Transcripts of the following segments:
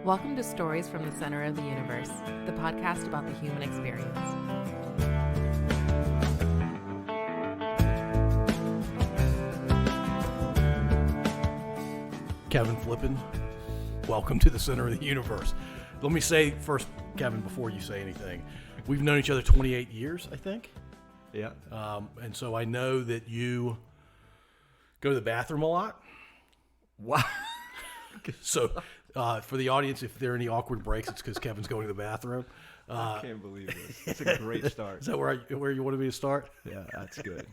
Welcome to Stories from the Center of the Universe, the podcast about the human experience. Kevin Flippen, welcome to the Center of the Universe. Let me say first, Kevin, before you say anything, we've known each other 28 years, I think. Yeah. And so I know that you go to the bathroom a lot. Wow. So for the audience, if there are any awkward breaks, it's because Kevin's going to the bathroom. I can't believe this. It's a great start. Is that where you wanted me to start? Yeah, that's good.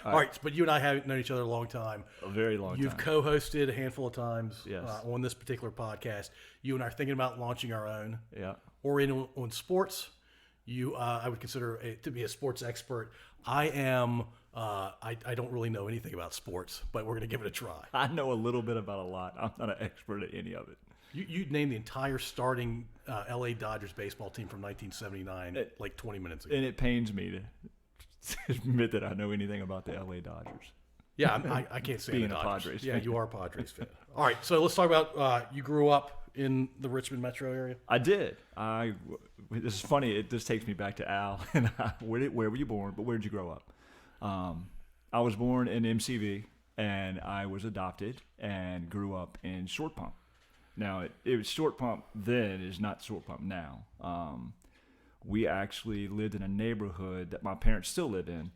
All right, but you and I haven't known each other a long time. A very long You've time. co-hosted a handful of times Yes. On this particular podcast. You and I are thinking about launching our own. Yeah. Oriented on sports. You, I would consider to be a sports expert. I am. I don't really know anything about sports, but we're going to give it a try. I know a little bit about a lot. I'm not an expert at any of it. You named the entire starting L.A. Dodgers baseball team from 1979 like 20 minutes ago. And it pains me to admit that I know anything about the L.A. Dodgers. Yeah, I can't say Being the a Dodgers. Padres Yeah, fan. you are a Padres fan. All right, so let's talk about you grew up in the Richmond metro area. I did. This is funny. This takes me back to Al. And where were you born? But where did you grow up? I was born in MCV, and I was adopted and grew up in Short Pump. Now, it was Short Pump then is not Short Pump now. We actually lived in a neighborhood that my parents still live in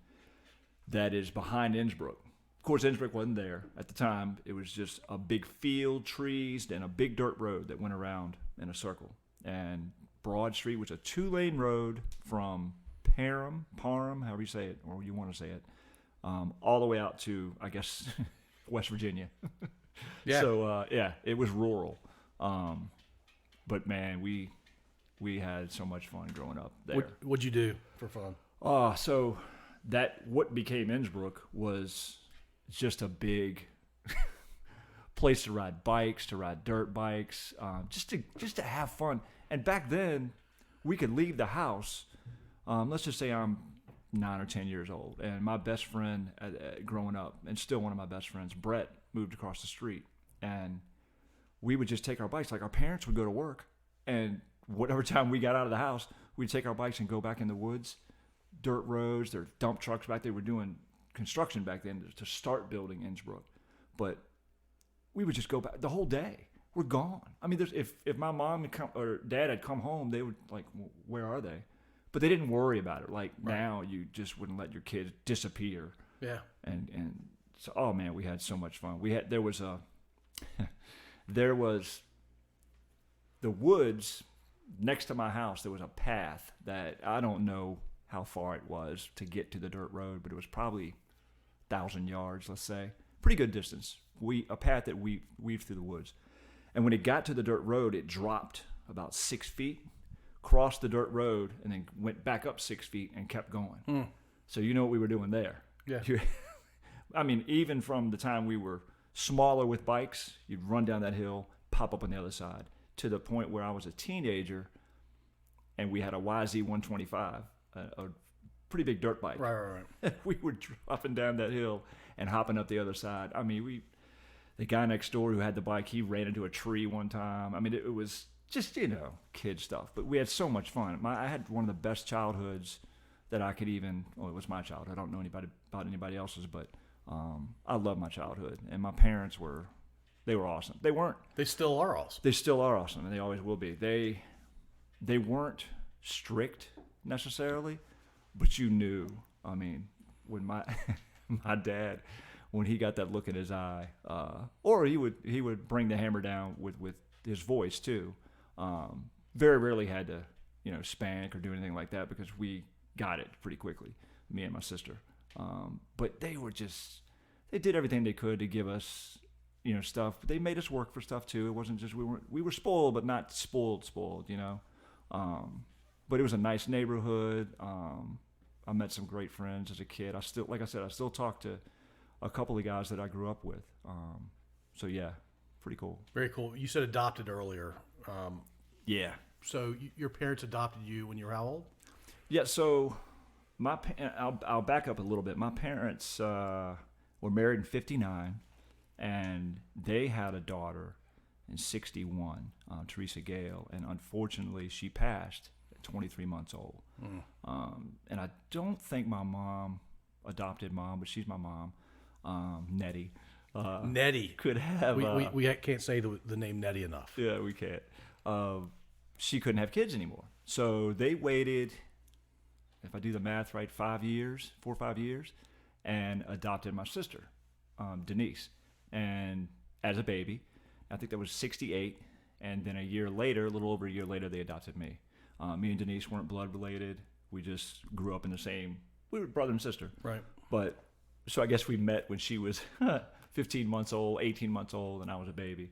that is behind Innsbruck. Of course, Innsbruck wasn't there at the time. It was just a big field, trees, and a big dirt road that went around in a circle. And Broad Street was a 2-lane road from Parham, however you say it, or you want to say it, all the way out to, I guess, West Virginia. Yeah. So, it was rural. But, man, we had so much fun growing up there. What'd you do for fun? So what became Innsbruck was just a big place to ride bikes, to ride dirt bikes, just to have fun. And back then, we could leave the house. Let's just say I'm 9 or 10 years old, and my best friend growing up, and still one of my best friends, Brett, moved across the street, and we would just take our bikes. Like, our parents would go to work, and whatever time we got out of the house, we'd take our bikes and go back in the woods, dirt roads. There were dump trucks back there. Were doing construction back then to start building Innsbruck, but we would just go back the whole day. We're gone. I mean, if my mom had come, or dad had come home, they would like, well, where are they? But they didn't worry about it. Like, right. Now, you just wouldn't let your kids disappear. Yeah. And so, oh man, we had so much fun. There was the woods next to my house. There was a path that I don't know how far it was to get to the dirt road, but it was probably 1,000 yards, let's say. Pretty good distance. A path that we weaved through the woods. And when it got to the dirt road, it dropped about 6 feet, crossed the dirt road, and then went back up 6 feet and kept going. So you know what we were doing there. Yeah. I mean, even from the time we were smaller with bikes, you'd run down that hill, pop up on the other side, to the point where I was a teenager, and we had a YZ125, a pretty big dirt bike. Right. We were dropping down that hill and hopping up the other side. I mean, the guy next door who had the bike, he ran into a tree one time. I mean, it was just, kid stuff. But we had so much fun. I had one of the best childhoods that I could it was my childhood. I don't know about anybody else's, but I love my childhood. And my parents were awesome. They still are awesome. They still are awesome, and they always will be. They weren't strict necessarily, but you knew. I mean, when my dad, when he got that look in his eye, or he would bring the hammer down with his voice too. Very rarely had to spank or do anything like that, because we got it pretty quickly, me and my sister. But they did everything they could to give us stuff. But they made us work for stuff too. It wasn't just we were spoiled, but not spoiled. But it was a nice neighborhood. I met some great friends as a kid. I still talk to a couple of guys that I grew up with. So yeah, pretty cool. Very cool. You said adopted earlier. Yeah. So your parents adopted you when you were how old? Yeah. So I'll back up a little bit. My parents were married in '59, and they had a daughter and 61, Teresa Gale, and unfortunately she passed at 23 months old. And I don't think my mom, adopted mom, but she's my mom, Nettie. Nettie Could have. We can't say the name Nettie enough. Yeah, we can't. She couldn't have kids anymore. So they waited, if I do the math right, 4 or 5 years, and adopted my sister, Denise. And as a baby, I think that was 68. And then a little over a year later, they adopted me. Me and Denise weren't blood related. We just grew up in we were brother and sister. Right. But, so I guess we met when she was 15 months old, 18 months old, and I was a baby.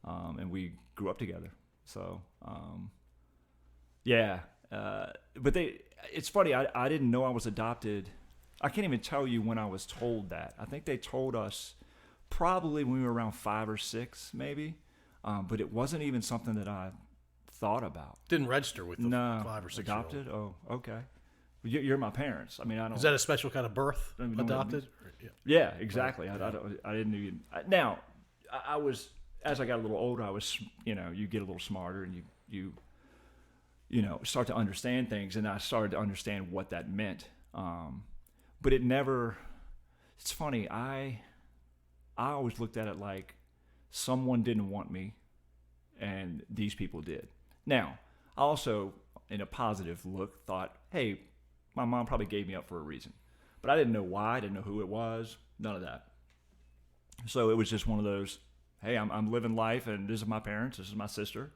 And we grew up together. So, yeah. But it's funny, I didn't know I was adopted. I can't even tell you when I was told that. I think they told us probably when we were around 5 or 6, maybe. But it wasn't even something that I thought about. Didn't register with the 5 or 6 adopted? Oh, okay. You're my parents. I mean, I don't. Is that a special kind of birth? Adopted? Yeah, exactly. I didn't even. Now, I was, as I got a little older, I was, you get a little smarter and you start to understand things, and I started to understand what that meant. But it never. It's funny. I always looked at it like someone didn't want me, and these people did. Now, I also, in a positive look, thought, hey, my mom probably gave me up for a reason. But I didn't know why. I didn't know who it was. None of that. So it was just one of those, hey, I'm living life, and this is my parents. This is my sister.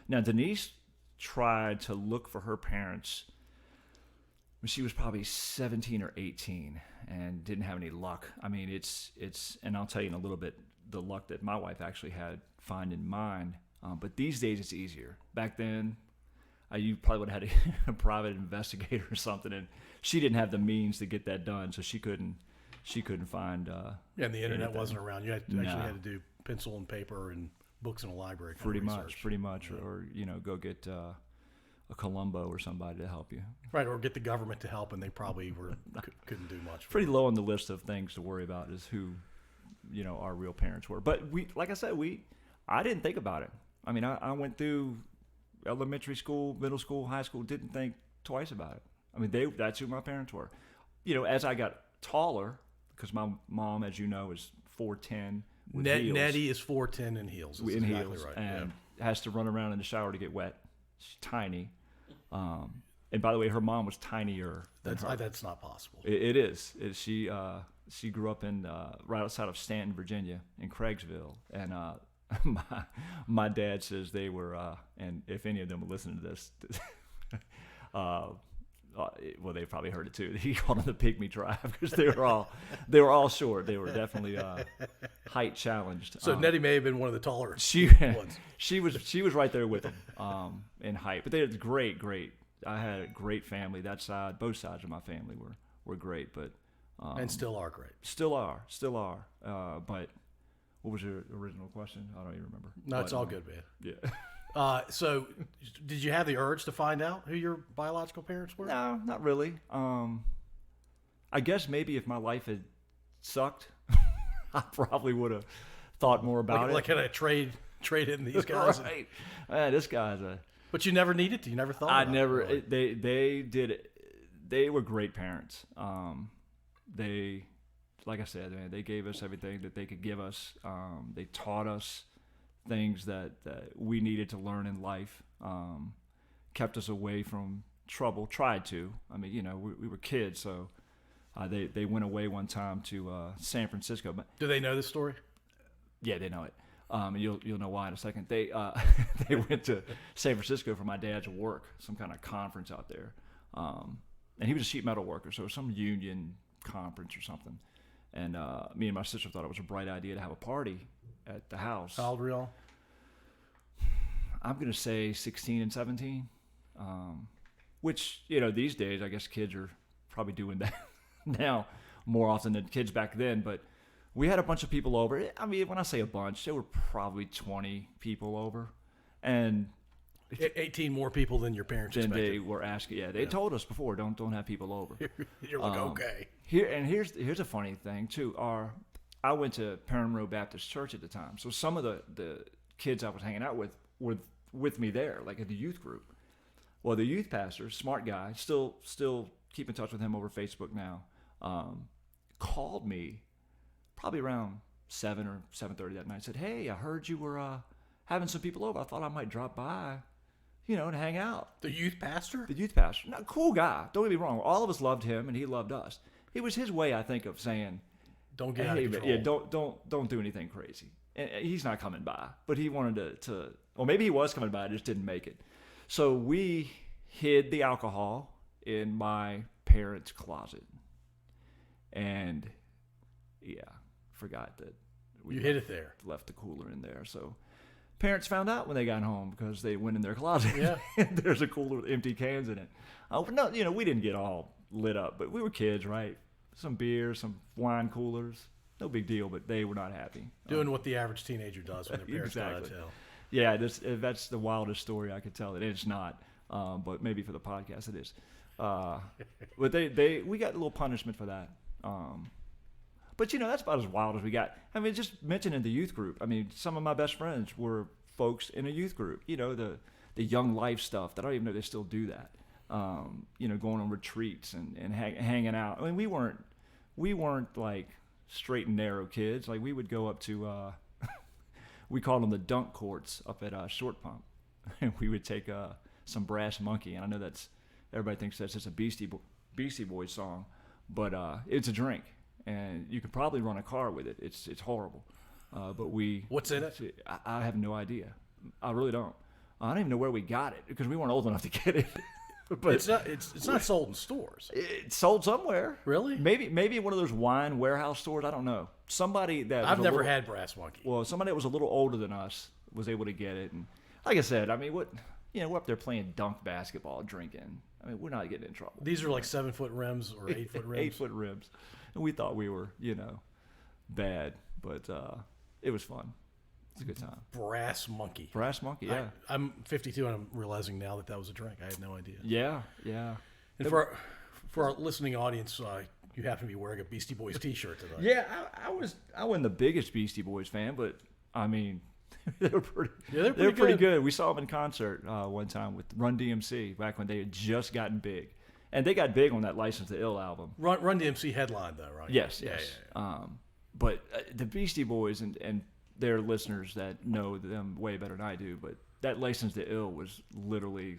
Now, Denise tried to look for her parents when she was probably 17 or 18 and didn't have any luck. I mean, it's and I'll tell you in a little bit the luck that my wife actually had finding mine. But these days it's easier. Back then, you probably would have had a private investigator or something, and she didn't have the means to get that done, so she couldn't find. And the internet anything. Wasn't around. You actually had to do pencil and paper and books in a library. Pretty much, yeah. Or go get a Columbo or somebody to help you. Right, or get the government to help, and they probably couldn't do much. Pretty low on the list of things to worry about is who, our real parents were. But like I said, I didn't think about it. I mean, I went through elementary school, middle school, high school, didn't think twice about it. I mean, that's who my parents were. As I got taller, because my mom, as you know, is 4'10" with heels. Nettie is 4'10" in heels. That's exactly heels, right. And has to run around in the shower to get wet. She's tiny. And by the way, her mom was tinier than her. That's not possible. It is. She grew up in right outside of Stanton, Virginia, in Craigsville, and my dad says they were, and if any of them are listening to this, well, they probably heard it too. He called them the pygmy tribe because they were all short. They were definitely height challenged. So Nettie may have been one of the taller ones. She was right there with them in height. But they had great. I had a great family. That side, both sides of my family were great, but and still are great. Still are. But what was your original question? I don't even remember. No, it's all good, man. Yeah. So, did you have the urge to find out who your biological parents were? No, not really. I guess maybe if my life had sucked, I probably would have thought more about it. Like, can I trade in these guys? Right. This guy's a. But you never needed to. You never thought. About it, really. They did it. They were great parents. They, like I said, man, they gave us everything that they could give us. They taught us things that we needed to learn in life, kept us away from trouble, tried to. I mean, we were kids, so they went away one time to San Francisco. Do they know this story? Yeah, they know it. You'll know why in a second. They went to San Francisco for my dad's work, some kind of conference out there. And he was a sheet metal worker, so it was some union conference or something. And me and my sister thought it was a bright idea to have a party at the house. How old were y'all? I'm going to say 16 and 17, which, these days, I guess kids are probably doing that now more often than kids back then. But we had a bunch of people over. I mean, when I say a bunch, there were probably 20 people over. And 18 more people than your parents expected. They were asking. Yeah, they told us before, don't have people over. You're like, okay. Here's a funny thing, too. I went to Perham Road Baptist Church at the time. So some of the kids I was hanging out with were with me there, like at the youth group. Well, the youth pastor, smart guy, still keep in touch with him over Facebook now, called me probably around 7 or 7:30 that night. Said, "Hey, I heard you were having some people over. I thought I might drop by, and hang out." The youth pastor? The youth pastor, no, cool guy. Don't get me wrong. All of us loved him, and he loved us. It was his way, I think, of saying, "Don't get out of control." Yeah, don't do anything crazy. And he's not coming by, but he wanted to. Or maybe he was coming by, just didn't make it. So we hid the alcohol in my parents' closet, and forgot that you hid it there. Left the cooler in there. So parents found out when they got home because they went in their closet. Yeah, and there's a cooler with empty cans in it. No, we didn't get all lit up, but we were kids, right? Some beer, some wine coolers. No big deal, but they were not happy. Doing what the average teenager does when their parents go out of town. Yeah, that's the wildest story I could tell. It's not, but maybe for the podcast it is. But we got a little punishment for that. But that's about as wild as we got. I mean, just mentioning the youth group. I mean, some of my best friends were folks in a youth group. The young life stuff that I don't even know they still do that. Going on retreats and hanging out. I mean, we weren't like straight and narrow kids. Like we would go up to we called them the dunk courts up at Short Pump, and we would take some Brass Monkey. And I know everybody thinks that's just a Beastie Boys song, but it's a drink, and you could probably run a car with it. It's horrible, but what's in it? I have no idea. I really don't. I don't even know where we got it because we weren't old enough to get it. But it's not sold in stores. It's sold somewhere. Really? Maybe one of those wine warehouse stores. I don't know. Somebody that I've never had Brass Monkey. Well, somebody that was a little older than us was able to get it, and like I said, I mean, we're up there playing dunk basketball, drinking. I mean, we're not getting in trouble. These are like 7-foot rims or 8-foot rims. 8-foot rims, and we thought we were bad, but it was fun. It's a good time. Brass Monkey. Brass Monkey, yeah. I'm 52 and I'm realizing now that was a drink. I had no idea. Yeah. And for our listening audience, you happen to be wearing a Beastie Boys t-shirt today. Yeah, I wasn't the biggest Beastie Boys fan, but I mean, they were pretty. Yeah, they're pretty good. We saw them in concert one time with Run DMC back when they had just gotten big, and they got big on that License to Ill album. Run DMC headline though, right? Yes. But the Beastie Boys and their listeners that know them way better than I do, but that License to Ill was literally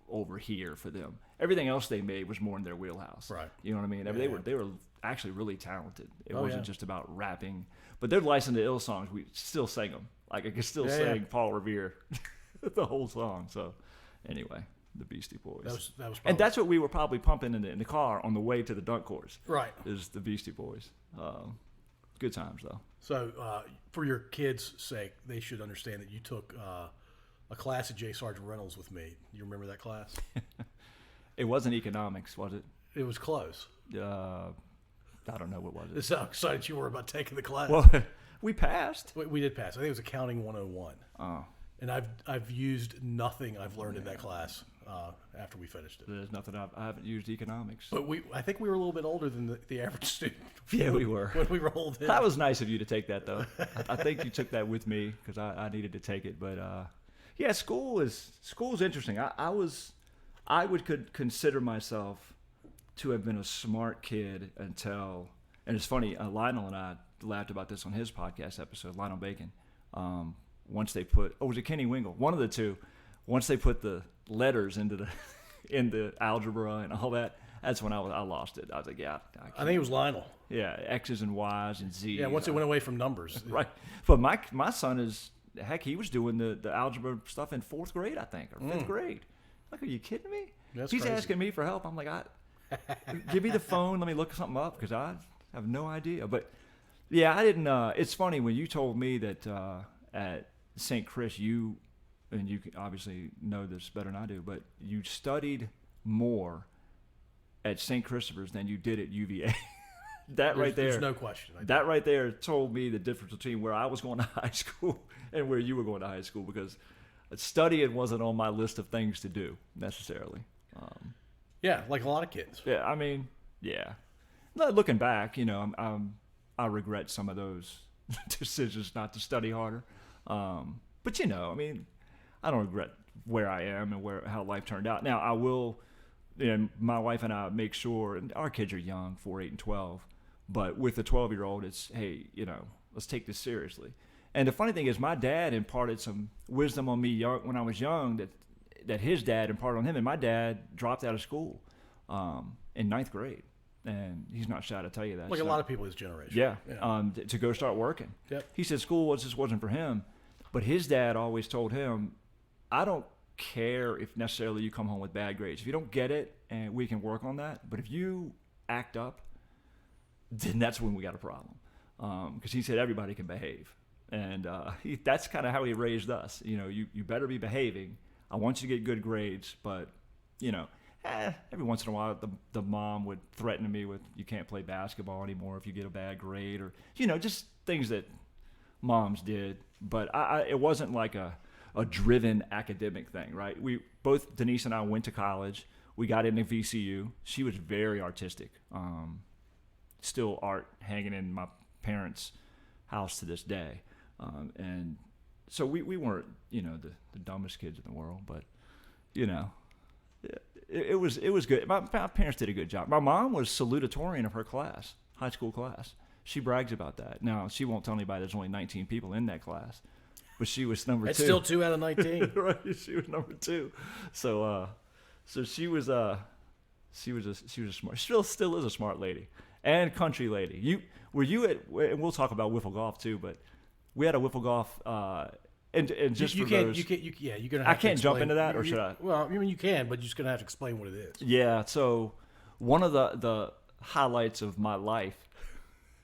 over here for them. Everything else they made was more in their wheelhouse. Right. You know what I mean? I mean, they were actually really talented. It wasn't just about rapping. But their License to Ill songs, we still sang them. Like I could still sing Paul Revere the whole song. So anyway, the Beastie Boys. That was and that's what we were probably pumping in the car on the way to the dunk course. Right. Is the Beastie Boys. Good times though. So for your kids' sake, they should understand that you took a class at J. Sargent Reynolds with me. You remember that class? It wasn't economics, was it? It was close. I don't know what was it. That's how excited you were about taking the class. Well, we passed. We did pass. I think it was Accounting 101. Oh. And I've used nothing I've learned in that class after we finished it. There's nothing I haven't used economics. But I think we were a little bit older than the average student. Yeah, we were. When we rolled in. That was nice of you to take that, though. I think you took that with me because I needed to take it. But yeah, school's interesting. I would consider myself to have been a smart kid until, and it's funny, Lionel and I laughed about this on his podcast episode, Lionel Bacon. Once they put, was it Kenny Wingle? One of the two. Once they put the letters into algebra and all that, that's when I lost it. I was like, yeah. I think it was Lionel. Yeah, X's and Y's and Z's. Yeah, once it went away from numbers. Right. But my son is, heck, he was doing the algebra stuff in 4th grade, I think, or 5th grade. Like, are you kidding me? That's He's crazy. asking me for help. I'm like, give me the phone. Let me look something up because I have no idea. But, yeah, I didn't. It's funny when you told me that at St. Chris, and you obviously know this better than I do, but you studied more at St. Christopher's than you did at UVA. There's no question. That right there told me the difference between where I was going to high school and where you were going to high school, because studying wasn't on my list of things to do necessarily. Yeah, like a lot of kids. Yeah, I mean, yeah. No, looking back, I regret some of those decisions not to study harder. But you know, I mean, I don't regret where I am and how life turned out. Now I will, my wife and I make sure, and our kids are young, 4, 8, and 12, but with the 12-year-old, it's, hey, let's take this seriously. And the funny thing is, my dad imparted some wisdom on me when I was young that his dad imparted on him. And my dad dropped out of school in 9th grade. And he's not shy to tell you that. Like a lot of people his generation. Yeah, to go start working. Yep. He said school just wasn't for him. But his dad always told him, I don't care if necessarily you come home with bad grades. If you don't get it, and we can work on that. But if you act up, then that's when we got a problem. Because he said everybody can behave. And that's kind of how he raised us. You better be behaving. I want you to get good grades, but, every once in a while the mom would threaten me with, you can't play basketball anymore if you get a bad grade, or, just things that moms did. But it wasn't like a driven academic thing, right? Both Denise and I went to college. We got into VCU. She was very artistic. Still art hanging in my parents' house to this day. And so we weren't, the dumbest kids in the world, but, it was good. My parents did a good job. My mom was salutatorian of her class, high school class. She brags about that. Now, she won't tell anybody there's only 19 people in that class, but she was number 2. That's still 2 out of 19. Right, she was number 2. So she was smart. She still is a smart lady and country lady. And we'll talk about wiffle golf too, but we had a wiffle golf, and just you're gonna. I can't jump into that, or should I? Well, you can, but you're just gonna have to explain what it is. Yeah. So one of the highlights of my life,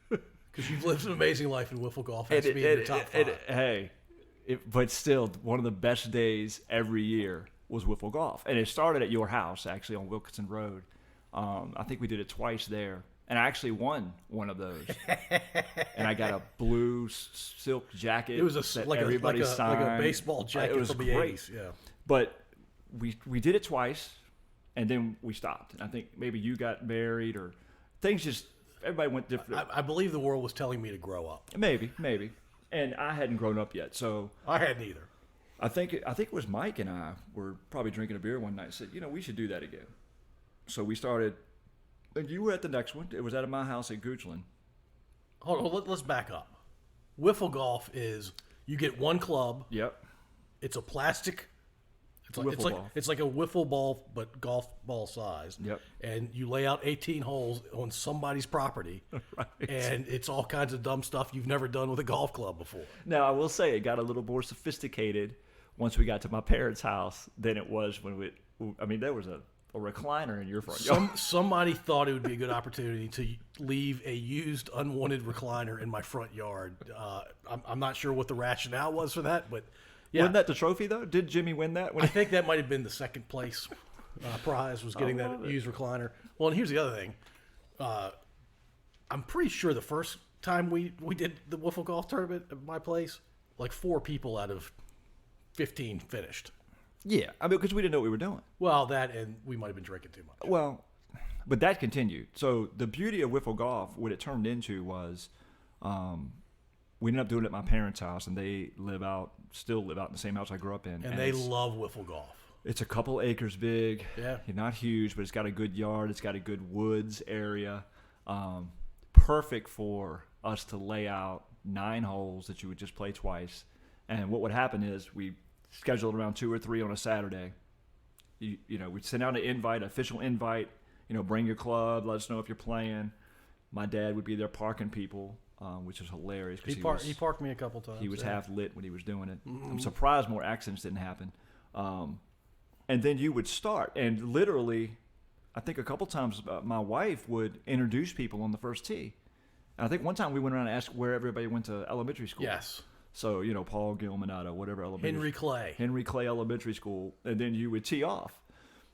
because you've lived an amazing life in wiffle golf, has to be in the top 5. But still, one of the best days every year was wiffle golf, and it started at your house actually on Wilkinson Road. I think we did it twice there. And I actually won one of those. And I got a blue silk jacket. It was everybody signed. Like a baseball jacket. It was from the great. 80s, yeah. But we did it twice, and then we stopped. And I think maybe you got married, or things just, everybody went different. I believe the world was telling me to grow up. Maybe. And I hadn't grown up yet, so. I hadn't either. I think it was Mike and I were probably drinking a beer one night and said, we should do that again. So we started. And you were at the next one. It was at my house at Goochland. Hold on, let's back up. Wiffle golf is you get one club. Yep. It's a plastic. Ball. It's like a wiffle ball, but golf ball size. Yep. And you lay out 18 holes on somebody's property. Right. And it's all kinds of dumb stuff you've never done with a golf club before. Now, I will say it got a little more sophisticated once we got to my parents' house than it was when there was a recliner in your front yard. Somebody thought it would be a good opportunity to leave a used, unwanted recliner in my front yard. I'm not sure what the rationale was for that, but yeah. Wasn't that the trophy, though? Did Jimmy win that? I think that might have been the second place prize, was getting that used recliner. Well, and here's the other thing. I'm pretty sure the first time we did the wiffle golf tournament at my place, like 4 people out of 15 finished. Yeah, because we didn't know what we were doing. Well, that, and we might have been drinking too much. Well, but that continued. So the beauty of wiffle golf, what it turned into was, we ended up doing it at my parents' house, and they still live out in the same house I grew up in. And they love wiffle golf. It's a couple acres big. Yeah. Not huge, but it's got a good yard. It's got a good woods area. Perfect for us to lay out 9 holes that you would just play twice. And what would happen is we scheduled around 2 or 3 on a Saturday. We'd send out an official invite, bring your club, let us know if you're playing. My dad would be there parking people, which is hilarious. He parked me a couple times. He was half lit when he was doing it. Mm-hmm. I'm surprised more accidents didn't happen. And then you would start, and literally, I think a couple times my wife would introduce people on the first tee. And I think one time we went around and asked where everybody went to elementary school. Yes. So, Paul Gilmanado, whatever elementary. Henry Clay Elementary School. And then you would tee off.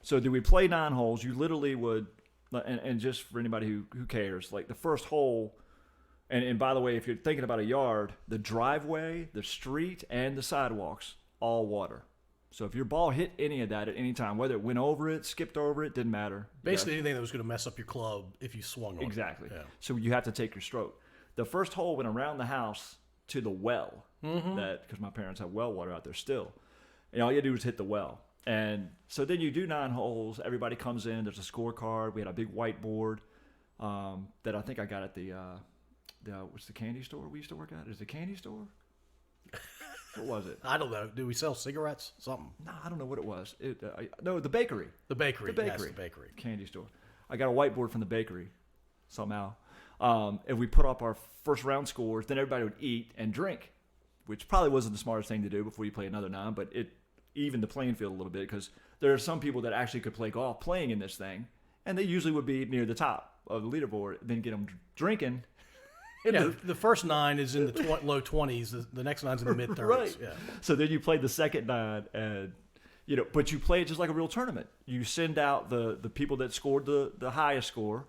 So we play 9 holes. You literally would, and just for anybody who cares, like the first hole, and by the way, if you're thinking about a yard, the driveway, the street, and the sidewalks, all water. So if your ball hit any of that at any time, whether it went over it, skipped over it, didn't matter. Basically anything that was going to mess up your club if you swung on it. Exactly. Yeah. So you have to take your stroke. The first hole went around the house to the well, because my parents have well water out there still. And all you do is hit the well. And so then you do 9 holes. Everybody comes in. There's a scorecard. We had a big whiteboard that I think I got at the what's the candy store we used to work at? Is it a candy store? What was it? I don't know. Do we sell cigarettes? Something? No, I don't know what it was. No, the bakery. The bakery. Yes, the bakery. Candy store. I got a whiteboard from the bakery somehow. And we put up our first round scores. Then everybody would eat and drink, which probably wasn't the smartest thing to do before you play another 9, but it evened the playing field a little bit because there are some people that actually could play golf playing in this thing, and they usually would be near the top of the leaderboard. Then get them drinking. Yeah, the first 9 is in the low 20s. The next 9's in the mid 30s. Right. Yeah. So then you play the second 9, and but you play it just like a real tournament. You send out the people that scored the highest score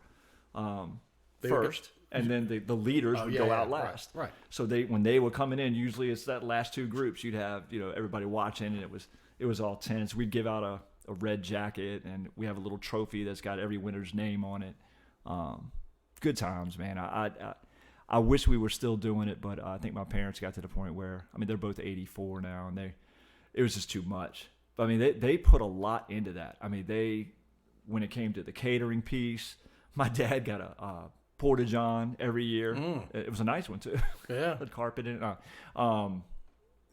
first, and then the leaders would go out last. Right. So when they were coming in, usually it's that last 2 groups. You'd have everybody watching, and it was all tense. We'd give out a red jacket, and we have a little trophy that's got every winner's name on it. Good times, man. I wish we were still doing it, but I think my parents got to the point where, they're both 84 now, and it was just too much. But, they put a lot into that. When it came to the catering piece, my dad got a porta-john every year. It was a nice one, too. Yeah. With carpet in it.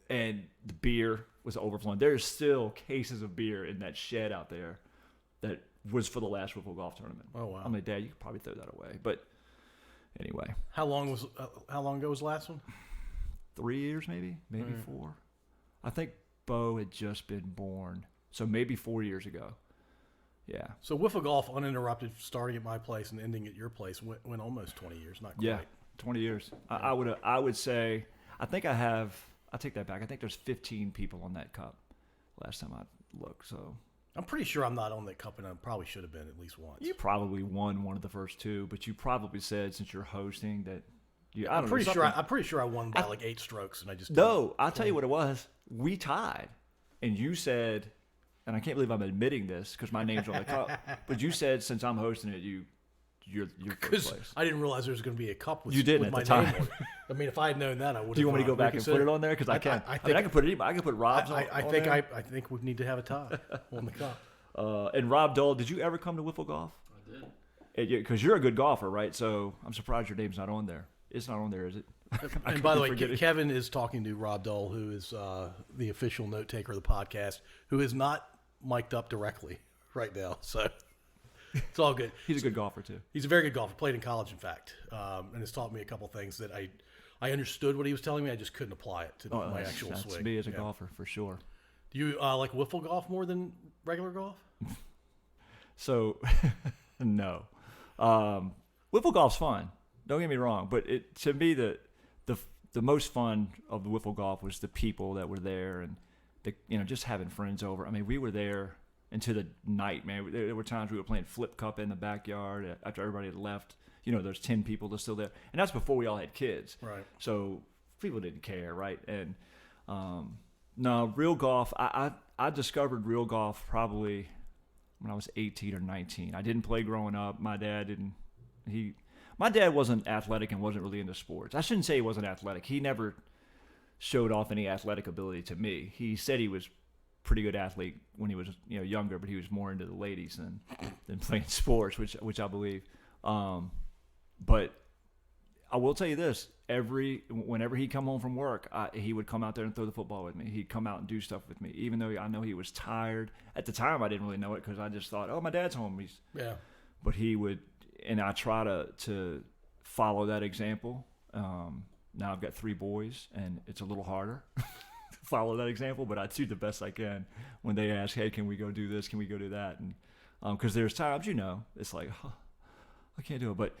And the beer was overflowing. There's still cases of beer in that shed out there that was for the last wiffle golf tournament. Oh, wow. Dad, you could probably throw that away. But anyway. How long ago was the last one? 3 years, maybe 4. I think Beau had just been born, so maybe 4 years ago. Yeah. So wiffle golf uninterrupted, starting at my place and ending at your place, went almost 20 years. Not quite. Yeah, 20 years. I would say. I think I take that back. I think there's 15 people on that cup. Last time I looked, so. I'm pretty sure I'm not on that cup, and I probably should have been at least once. You probably won one of the first 2, but you probably said since you're hosting that. I'm pretty sure I won by like 8 strokes, and I just I'll tell you what it was. We tied, and you said, and I can't believe I'm admitting this because my name's on the cup, but you said since I'm hosting it, you're first place. I didn't realize there was going to be a cup with, you didn't with my at the time. name on it. If I had known that, I would have. Do you want me to go back and put it on there? Because I can. I can put it. I can put Rob's on. I think we need to have a tie on the cup. And Rob Dole, did you ever come to wiffle golf? I did. Because you're a good golfer, right? So I'm surprised your name's not on there. It's not on there, is it? And by the way, Kevin is talking to Rob Dole, who is the official note taker of the podcast, who is not mic'd up directly right now. So it's all good. He's a good golfer, too. He's a very good golfer. Played in college, in fact, and has taught me a couple things that I understood what he was telling me. I just couldn't apply it to my actual swing. That's me as a golfer, for sure. Do you like wiffle golf more than regular golf? So, no. Wiffle golf's fun. Don't get me wrong, but to me the most fun of the wiffle golf was the people that were there and just having friends over. We were there into the night, man. There were times we were playing flip cup in the backyard after everybody had left. There's 10 people that are still there, and that's before we all had kids. Right. So people didn't care, right? And no, real golf. I discovered real golf probably when I was 18 or 19. I didn't play growing up. My dad didn't. My dad wasn't athletic and wasn't really into sports. I shouldn't say he wasn't athletic. He never showed off any athletic ability to me. He said he was a pretty good athlete when he was younger, but he was more into the ladies than playing sports, which I believe. But I will tell you this: whenever he'd come home from work, he would come out there and throw the football with me. He'd come out and do stuff with me, even though I know he was tired. At the time, I didn't really know it because I just thought, "Oh, my dad's home." But he would. And I try to follow that example. Now I've got 3 boys, and it's a little harder to follow that example, but I do the best I can when they ask, hey, can we go do this? Can we go do that? And because there's times, it's like, I can't do it. But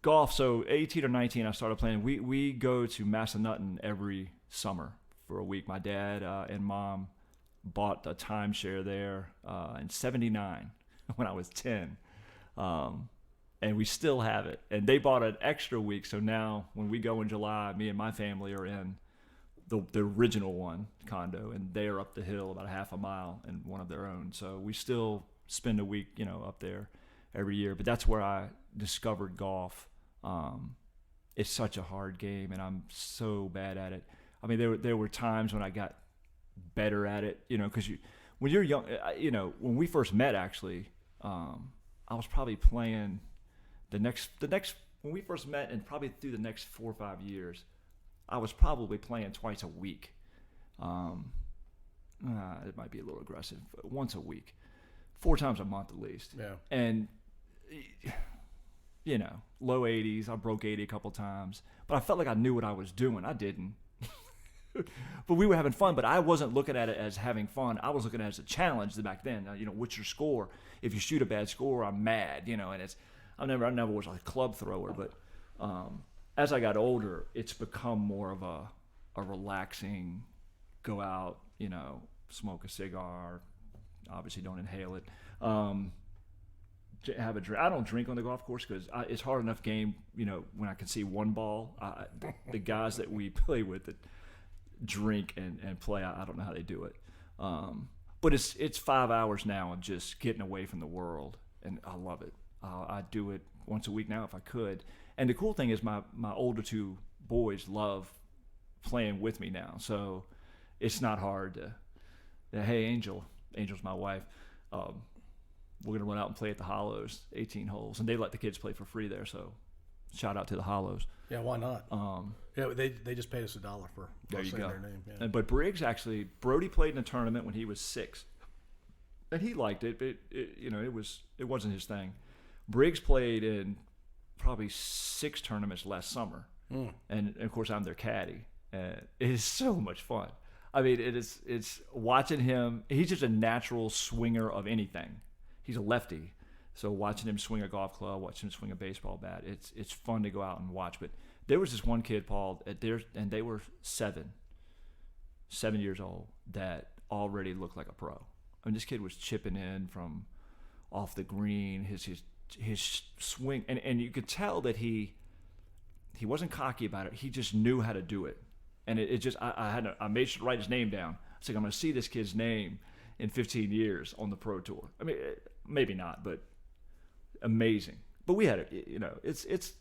golf, so 18 or 19, I started playing. We go to Massanutten every summer for a week. My dad and mom bought a timeshare there in 79 when I was 10. And we still have it. And they bought an extra week, so now when we go in July, me and my family are in the original one condo, and they are up the hill about a half a mile in one of their own. So we still spend a week, up there every year. But that's where I discovered golf. it's such a hard game, and I'm so bad at it. I mean, there were times when I got better at it, because when you're young, when we first met, actually, I was probably playing the next when we first met, and probably through the next 4 or 5 years, I was probably playing twice a week. It might be a little aggressive, but once a week, 4 times a month at least. Yeah. And low 80s. I broke 80 a couple times, but I felt like I knew what I was doing. I didn't. But we were having fun, but I wasn't looking at it as having fun. I was looking at it as a challenge back then. What's your score? If you shoot a bad score, I'm mad, and I never was a club thrower, but as I got older, it's become more of a relaxing, go out, smoke a cigar, obviously don't inhale it, have a drink. I don't drink on the golf course because it's hard enough game, when I can see one ball. The guys that we play with that drink and play, I don't know how they do it. But it's 5 hours now of just getting away from the world, and I love it. I do it once a week now if I could. And the cool thing is my older 2 boys love playing with me now, so it's not hard to, hey, Angel's my wife, we're going to run out and play at the Hollows, 18 holes, and they let the kids play for free there, so shout out to the Hollows. Yeah, why not? They just paid us $1 for saying their name. Yeah. But Briggs, actually, Brody played in a tournament when he was 6, and he liked it, but it wasn't his thing. Briggs played in probably 6 tournaments last summer, and of course I'm their caddy, and it is so much fun. I mean, it's watching him. He's just a natural swinger of anything. He's a lefty, so watching him swing a golf club, watching him swing a baseball bat, it's fun to go out and watch. But there was this one kid, Paul, and they were 7 years old, that already looked like a pro. I mean, this kid was chipping in from off the green, his swing, and you could tell that he wasn't cocky about it. He just knew how to do it, and it just I made sure to write his name down. I was like, I'm going to see this kid's name in 15 years on the pro tour. I mean, maybe not, but amazing. But we had it. It's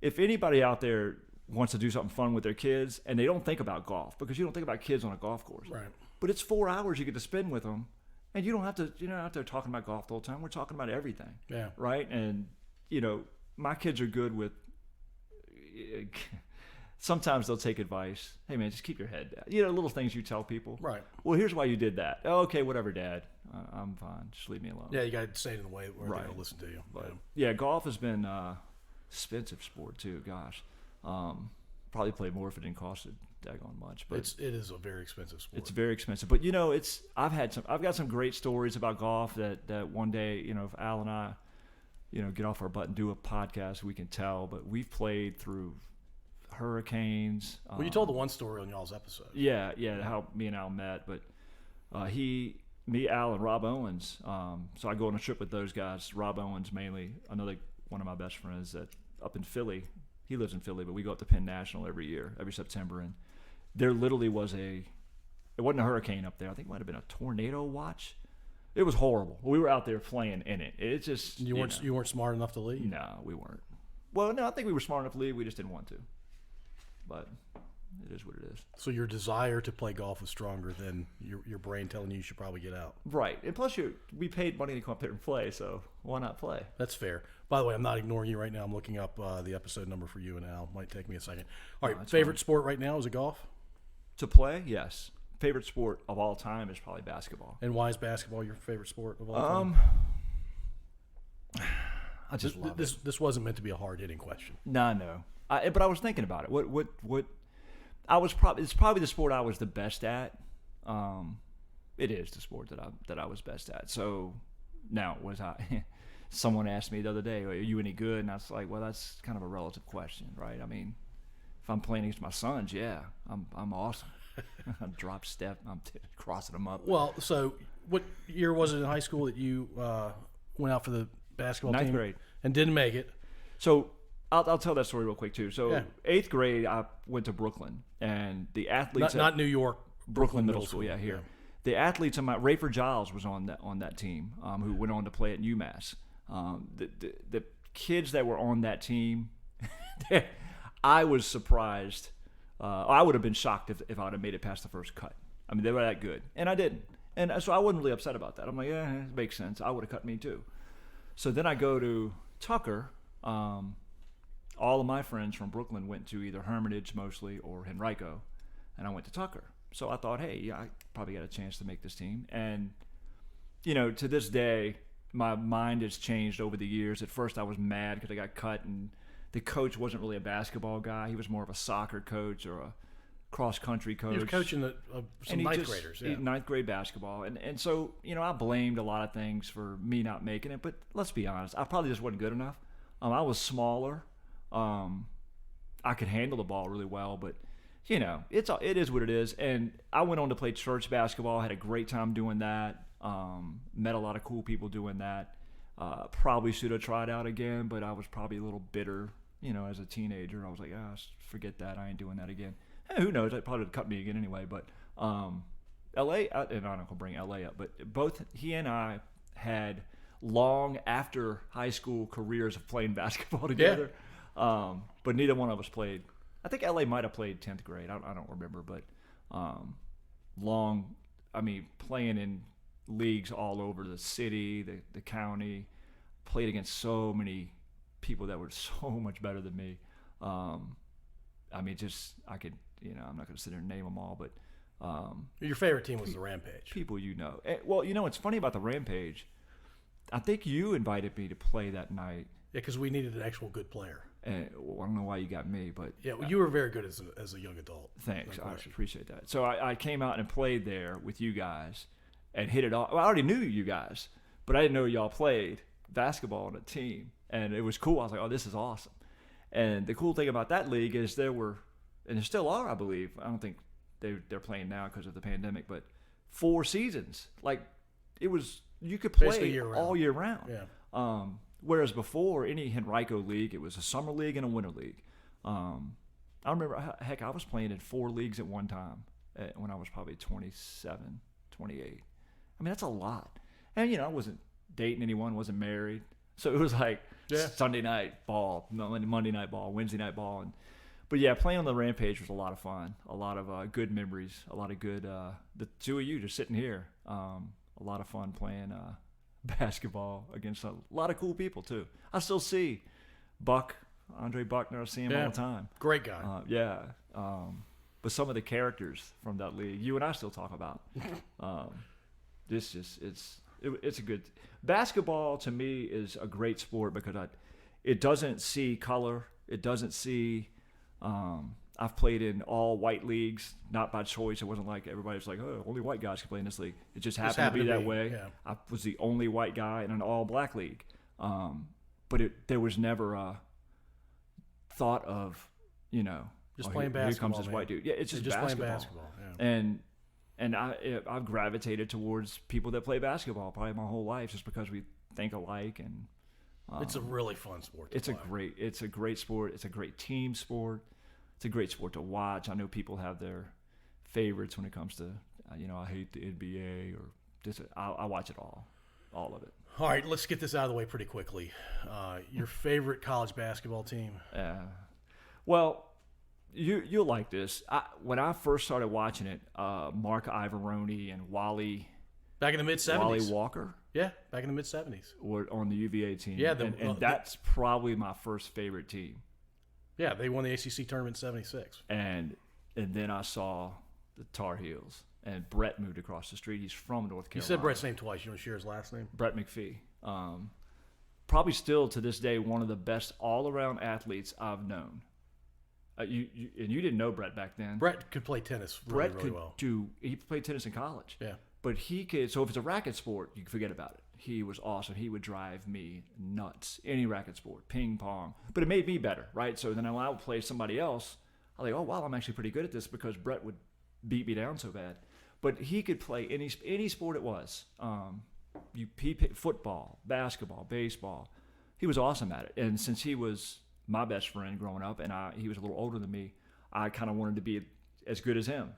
if anybody out there wants to do something fun with their kids, and they don't think about golf, because you don't think about kids on a golf course, right? But it's 4 hours you get to spend with them. And you don't have to, you're not out there talking about golf the whole time. We're talking about everything. Yeah. Right? And, my kids are good with, sometimes they'll take advice. Hey, man, just keep your head down. Little things you tell people. Right. Well, here's why you did that. Oh, okay, whatever, Dad. I'm fine. Just leave me alone. Yeah, you got to say it in a way where they don't listen to you. But, yeah, golf has been expensive sport, too. Gosh. Probably played more if it didn't cost it daggone much, but it is a very expensive sport. It's very expensive, but I've got some great stories about golf that one day, if Al and I, get off our butt and do a podcast, we can tell. But we've played through hurricanes. Well, you told the one story on y'all's episode. Yeah, how me and Al met, but me, Al, and Rob Owens. So I go on a trip with those guys. Rob Owens mainly, another one of my best friends that up in Philly. He lives in Philly, but we go up to Penn National every September, and there literally was it wasn't a hurricane up there. I think it might have been a tornado watch. It was horrible. We were out there playing in it. It's just you weren't smart enough to leave. No, we weren't. Well, no, I think we were smart enough to leave. We just didn't want to. But it is what it is. So your desire to play golf was stronger than your brain telling you should probably get out. Right, and plus we paid money to come up there and play, so why not play? That's fair. By the way, I'm not ignoring you right now. I'm looking up the episode number for you and Al. Might take me a second. All right, favorite sport right now, is it golf? To play, yes. Favorite sport of all time is probably basketball. And why is basketball your favorite sport of all time? I just love it. This wasn't meant to be a hard-hitting question. No. But I was thinking about it. What it's probably the sport I was the best at. It is the sport that I was best at. So now was I? Someone asked me the other day, "Are you any good?" And I was like, "Well, that's kind of a relative question, right? I mean, if I'm playing against my sons, yeah, I'm awesome. I'm drop step, I'm crossing them up." Well, so what year was it in high school that you went out for the basketball team? 9th grade, and didn't make it? So I'll tell that story real quick too. So 8th grade, I went to Brooklyn, and the athletes not New York, Brooklyn Middle School, here. Yeah. The athletes Rayford Giles was on that team, who went on to play at UMass. The kids that were on that team, I was surprised. I would have been shocked if I would have made it past the first cut. I mean, they were that good, and I didn't. And so I wasn't really upset about that. I'm like, yeah, it makes sense. I would have cut me too. So then I go to Tucker. All of my friends from Brooklyn went to either Hermitage mostly or Henrico, and I went to Tucker. So I thought, hey, yeah, I probably got a chance to make this team. And, to this day, my mind has changed over the years. At first I was mad because I got cut, and the coach wasn't really a basketball guy. He was more of a soccer coach or a cross-country coach. He was coaching some ninth graders. Yeah. Ninth grade basketball. And so, I blamed a lot of things for me not making it. But let's be honest, I probably just wasn't good enough. I was smaller. I could handle the ball really well, but it is what it is. And I went on to play church basketball. Had a great time doing that. Met a lot of cool people doing that. Probably should have tried out again, but I was probably a little bitter. As a teenager, I was like, forget that. I ain't doing that again. Who knows? It probably would cut me again anyway. But L.A. and I'm not gonna bring L.A. up, but both he and I had long after high school careers of playing basketball together. Yeah. But neither one of us played. I think L.A. might have played 10th grade. I don't remember, but playing in leagues all over the city, the county, played against so many people that were so much better than me. I could, I'm not going to sit there and name them all, but your favorite team was the Rampage. People Well, what's funny about the Rampage, I think you invited me to play that night. Yeah, because we needed an actual good player. I don't know why you got me, but yeah, you were very good as a young adult. Thanks, I appreciate that. So I came out and played there with you guys and hit it off. Well, I already knew you guys, but I didn't know y'all played basketball on a team, and it was cool. I was like, oh, this is awesome. And the cool thing about that league is there were, and there still are, I believe. I don't think they're playing now because of the pandemic, but 4 seasons. Like you could play all year round. Yeah. Whereas before, any Henrico league, it was a summer league and a winter league. I remember, heck, I was playing in 4 leagues at one time when I was probably 27, 28. I mean, that's a lot. And, I wasn't dating anyone, wasn't married. So it was like Sunday night ball, Monday night ball, Wednesday night ball. But yeah, playing on the Rampage was a lot of fun. A lot of good memories. A lot of good, the two of you just sitting here. A lot of fun playing basketball against a lot of cool people too. I still see Andre Buckner. I see him all the time. Great guy. But some of the characters from that league, you and I still talk about. It's a good basketball. To me, is a great sport because it doesn't see color. It doesn't see. I've played in all white leagues, not by choice. It wasn't like everybody's like, oh, only white guys can play in this league. It just happened to be that way. Yeah. I was the only white guy in an all black league. But there was never a thought of, just playing basketball. Here comes this white dude. Yeah, it's just basketball. Playing basketball. Yeah. And I've gravitated towards people that play basketball probably my whole life just because we think alike. And it's a really fun sport. It's a great sport. It's a great team sport. It's a great sport to watch. I know people have their favorites when it comes to, I hate the NBA or this. I watch it all of it. All right, let's get this out of the way pretty quickly. Your favorite college basketball team? Well, you'll like this. When I first started watching it, Mark Ivoroni and Wally. Back in the mid-'70s. Wally Walker. Yeah, back in the mid-'70s. Were on the UVA team. Yeah, and that's probably my first favorite team. Yeah, they won the ACC tournament in '76. And then I saw the Tar Heels, and Brett moved across the street. He's from North Carolina. You said Brett's name twice. You want to share his last name? Brett McPhee. Probably still to this day one of the best all-around athletes I've known. You didn't know Brett back then. Brett could play tennis really well. He played tennis in college. Yeah. But he could. So if it's a racket sport, you can forget about it. He was awesome. He would drive me nuts. Any racket sport, ping pong. But it made me better, right? So then when I would play somebody else, I'm like, oh wow, I'm actually pretty good at this because Brett would beat me down so bad. But he could play any sport it was. Football, basketball, baseball. He was awesome at it. And since he was my best friend growing up, and he was a little older than me, I kind of wanted to be as good as him,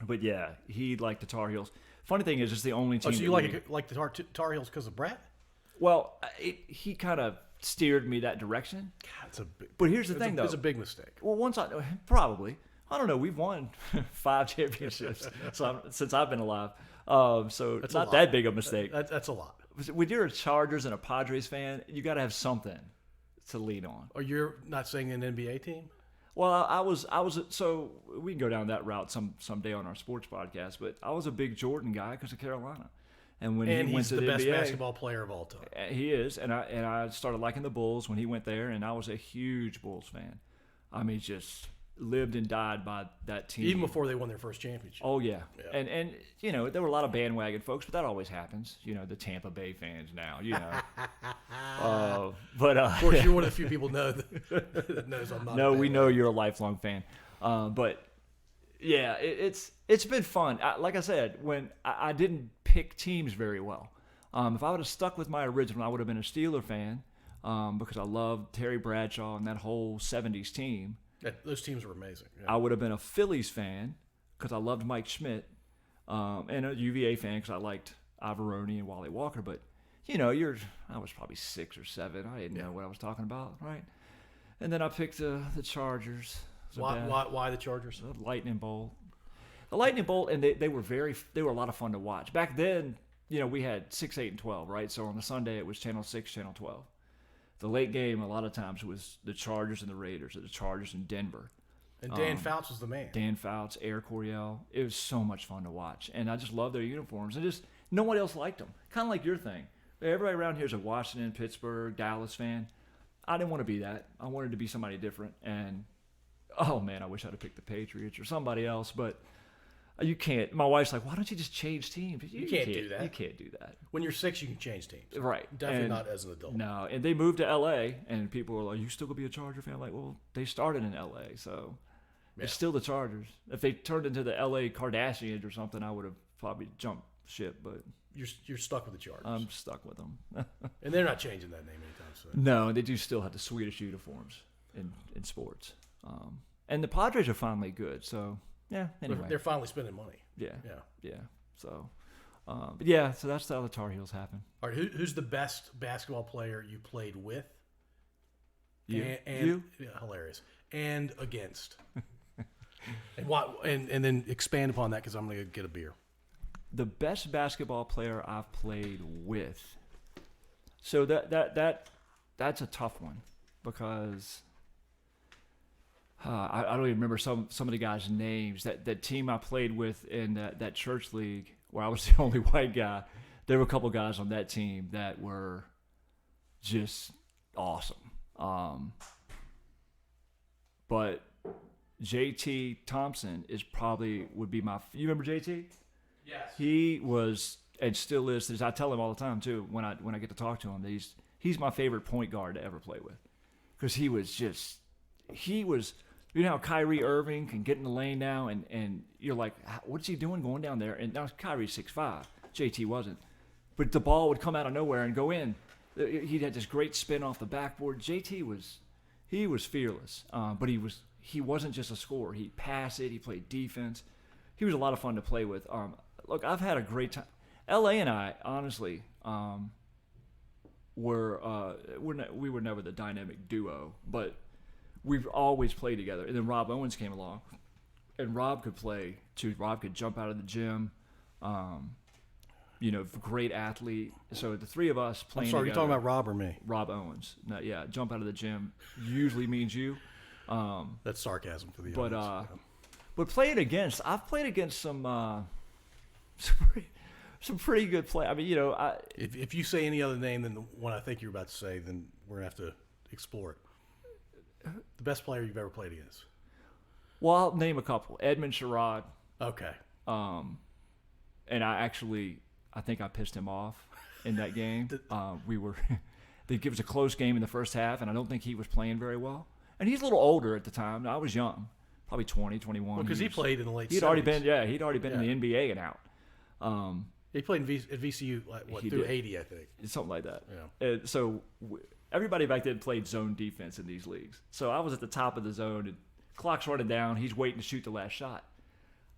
But yeah, he liked the Tar Heels. Funny thing is, it's the only team. Oh, so you like the Tar Heels because of Brett? Well, he kind of steered me that direction. God, it's a big. But here's the thing, though. It's a big mistake. Well, probably. I don't know. We've won 5 championships since I've been alive. So it's not that big a mistake. That's a lot. When you're a Chargers and a Padres fan, you got to have something to lean on. Or you're not saying an NBA team? Well, I was. So we can go down that route someday on our sports podcast. But I was a big Jordan guy because of Carolina, and when he went to the NBA, he's the best basketball player of all time. He is, and I started liking the Bulls when he went there, and I was a huge Bulls fan. I mean, just lived and died by that team. Even before they won their first championship. Oh, yeah. And you know, there were a lot of bandwagon folks, but that always happens. You know, the Tampa Bay fans now, you know. Of course, you're one of the few people that knows I'm not. No, we know you're a lifelong fan. But, yeah, it's been fun. Like I said, when I didn't pick teams very well. If I would have stuck with my original, I would have been a Steeler fan because I loved Terry Bradshaw and that whole 70s team. Those teams were amazing. Yeah. I would have been a Phillies fan because I loved Mike Schmidt, and a UVA fan because I liked Ivoroni and Wally Walker. But, you know, I was probably 6 or 7. I didn't know what I was talking about, right? And then I picked the Chargers. Why the Chargers? The Lightning Bolt. The Lightning Bolt, and they were a lot of fun to watch. Back then, you know, we had 6, 8, and 12, right? So on the Sunday, it was Channel 6, Channel 12. The late game, a lot of times, was the Chargers and the Raiders, or the Chargers and Denver. And Dan Fouts was the man. Dan Fouts, Air Coryell. It was so much fun to watch. And I just loved their uniforms. And just no one else liked them. Kind of like your thing. Everybody around here is a Washington, Pittsburgh, Dallas fan. I didn't want to be that. I wanted to be somebody different. And, oh, man, I wish I'd have picked the Patriots or somebody else. But you can't. My wife's like, why don't you just change teams? You can't do that. You can't do that. When you're 6, you can change teams. Right. Definitely not as an adult. No. And they moved to L.A., and people were like, you still going to be a Charger fan? I'm like, well, they started in L.A., so it's still the Chargers. If they turned into the L.A. Kardashians or something, I would have probably jumped ship. But you're stuck with the Chargers. I'm stuck with them. And they're not changing that name anytime soon. No, they do still have the Swedish uniforms in sports. And the Padres are finally good, so... Yeah, anyway. They're finally spending money. Yeah. So, but yeah, so that's how the Tar Heels happen. All right, who's the best basketball player you played with? You. Yeah, hilarious. And against. And what? And then expand upon that because I'm going to get a beer. The best basketball player I've played with. So that's a tough one because. I don't even remember some of the guys' names. That team I played with in that church league where I was the only white guy, there were a couple guys on that team that were just awesome. But JT Thompson would be my. You remember JT? Yes. He was and still is. I tell him all the time too when I get to talk to him. That he's my favorite point guard to ever play with because he was. You know how Kyrie Irving can get in the lane now, and you're like, what's he doing going down there? And now Kyrie's 6'5", JT wasn't, but the ball would come out of nowhere and go in. He had this great spin off the backboard. JT was fearless, but he wasn't just a scorer. He passed it. He played defense. He was a lot of fun to play with. Look, I've had a great time. LA and I honestly we were never the dynamic duo, but. We've always played together. And then Rob Owens came along. And Rob could play, too. Rob could jump out of the gym. Great athlete. So the three of us playing together. I'm sorry, you're talking about Rob or me? Rob Owens. No, yeah, jump out of the gym usually means you. That's sarcasm for the audience. But playing against, I've played against some pretty good play. I mean, if you say any other name than the one I think you're about to say, then we're going to have to explore it. The best player you've ever played against? Well, I'll name a couple. Edmund Sherrod. Okay. And I think I pissed him off in that game. It was a close game in the first half, and I don't think he was playing very well. And he's a little older at the time. I was young, probably 20, 21. Well, because he played in the late 70s. He'd already been in the NBA and out. He played at VCU through 80, I think. Something like that. Yeah. So everybody back then played zone defense in these leagues. So I was at the top of the zone, and clock's running down. He's waiting to shoot the last shot.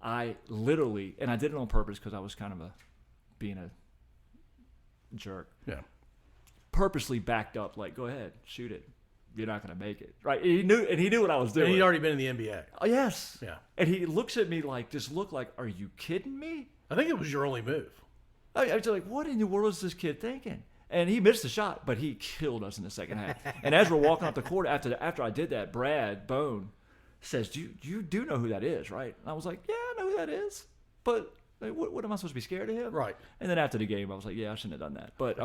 I literally, and I did it on purpose because I was kind of being a jerk. Yeah. purposely backed up, like, go ahead, shoot it. You're not going to make it, right? He knew what I was doing. And he'd already been in the NBA. Oh, yes. Yeah. And he looks at me like, are you kidding me? I think it was your only move. I was like, what in the world is this kid thinking? And he missed the shot, but he killed us in the second half. And as we're walking off the court after I did that, Brad Bone says, you do know who that is, right? And I was like, yeah, I know who that is. But what am I supposed to be scared of him? Right. And then after the game, I was like, yeah, I shouldn't have done that. But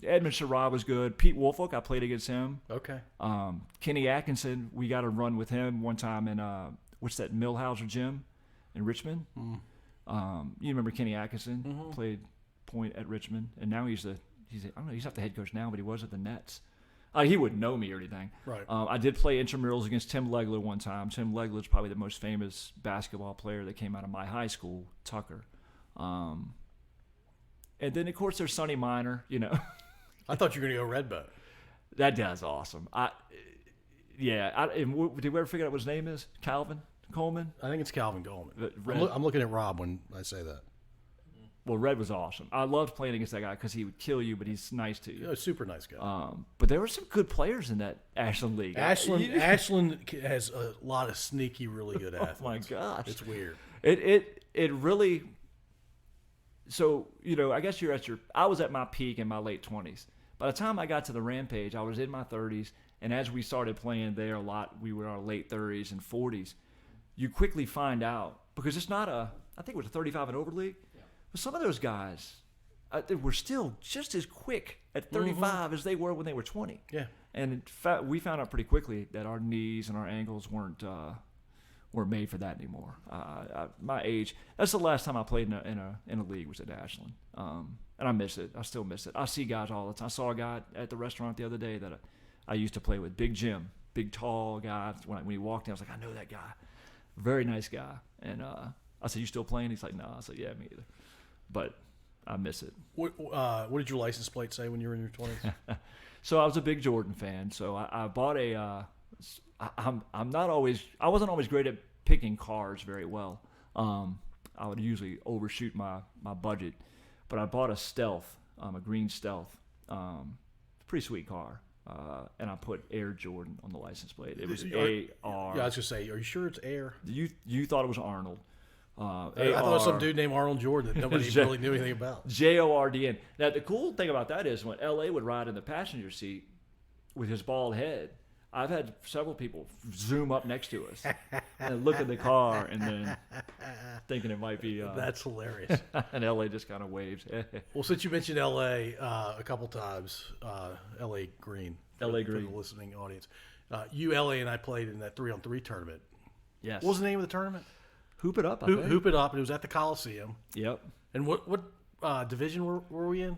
Edmund Sherrod was good. Pete Woolfolk, I played against him. Okay. Kenny Atkinson, we got a run with him one time in, what's that, Millhauser Gym in Richmond? Mm. You remember Kenny Atkinson? Mm-hmm. Played point at Richmond, and now he's I don't know, he's not the head coach now, but he was at the Nets. He wouldn't know me or anything. Right. I did play intramurals against Tim Legler one time. Tim Legler is probably the most famous basketball player that came out of my high school, Tucker. And then, of course, there's Sonny Minor, I thought you were going to go Redbow. That guy's awesome. Did we ever figure out what his name is? Calvin Coleman? I think it's Calvin Coleman. Red. I'm looking at Rob when I say that. Well, Red was awesome. I loved playing against that guy because he would kill you, but he's nice to you. Yeah, super nice guy. But there were some good players in that Ashland League. Ashland has a lot of sneaky, really good athletes. Oh my gosh, it's weird. It really. So I guess I was at my peak in my late 20s. By the time I got to the Rampage, I was in my 30s, and as we started playing there a lot, we were in our late 30s and 40s. You quickly find out because it's not I think it was a 35 and over league. But some of those guys were still just as quick at 35 as they were when they were 20. Yeah. And in fact, we found out pretty quickly that our knees and our ankles weren't made for that anymore. My age, that's the last time I played in a league was at Ashland. And I miss it. I still miss it. I see guys all the time. I saw a guy at the restaurant the other day that I used to play with, Big Jim, big tall guy. When he walked in, I was like, I know that guy. Very nice guy. And I said, you still playing? He's like, no. I said, yeah, me either. But I miss it. What did your license plate say when you were in your 20s? So I was a big Jordan fan. So I bought I wasn't always great at picking cars very well. I would usually overshoot my budget, but I bought a Stealth, a green Stealth, pretty sweet car. And I put Air Jordan on the license plate. It was AR. Yeah, I was gonna say, are you sure it's Air? You thought it was Arnold. I thought it was some dude named Arnold Jordan that nobody really knew anything about. JORDN. Now, the cool thing about that is when LA would ride in the passenger seat with his bald head, I've had several people zoom up next to us and look at the car and then thinking it might be. That's hilarious. And LA just kind of waves. Well, since you mentioned LA a couple times, LA Green. LA Green. For the listening audience. LA and I played in that 3-on-3 tournament. Yes. What was the name of the tournament? Hoop It Up, Hoop It Up, and it was at the Coliseum. Yep. And what division were we in?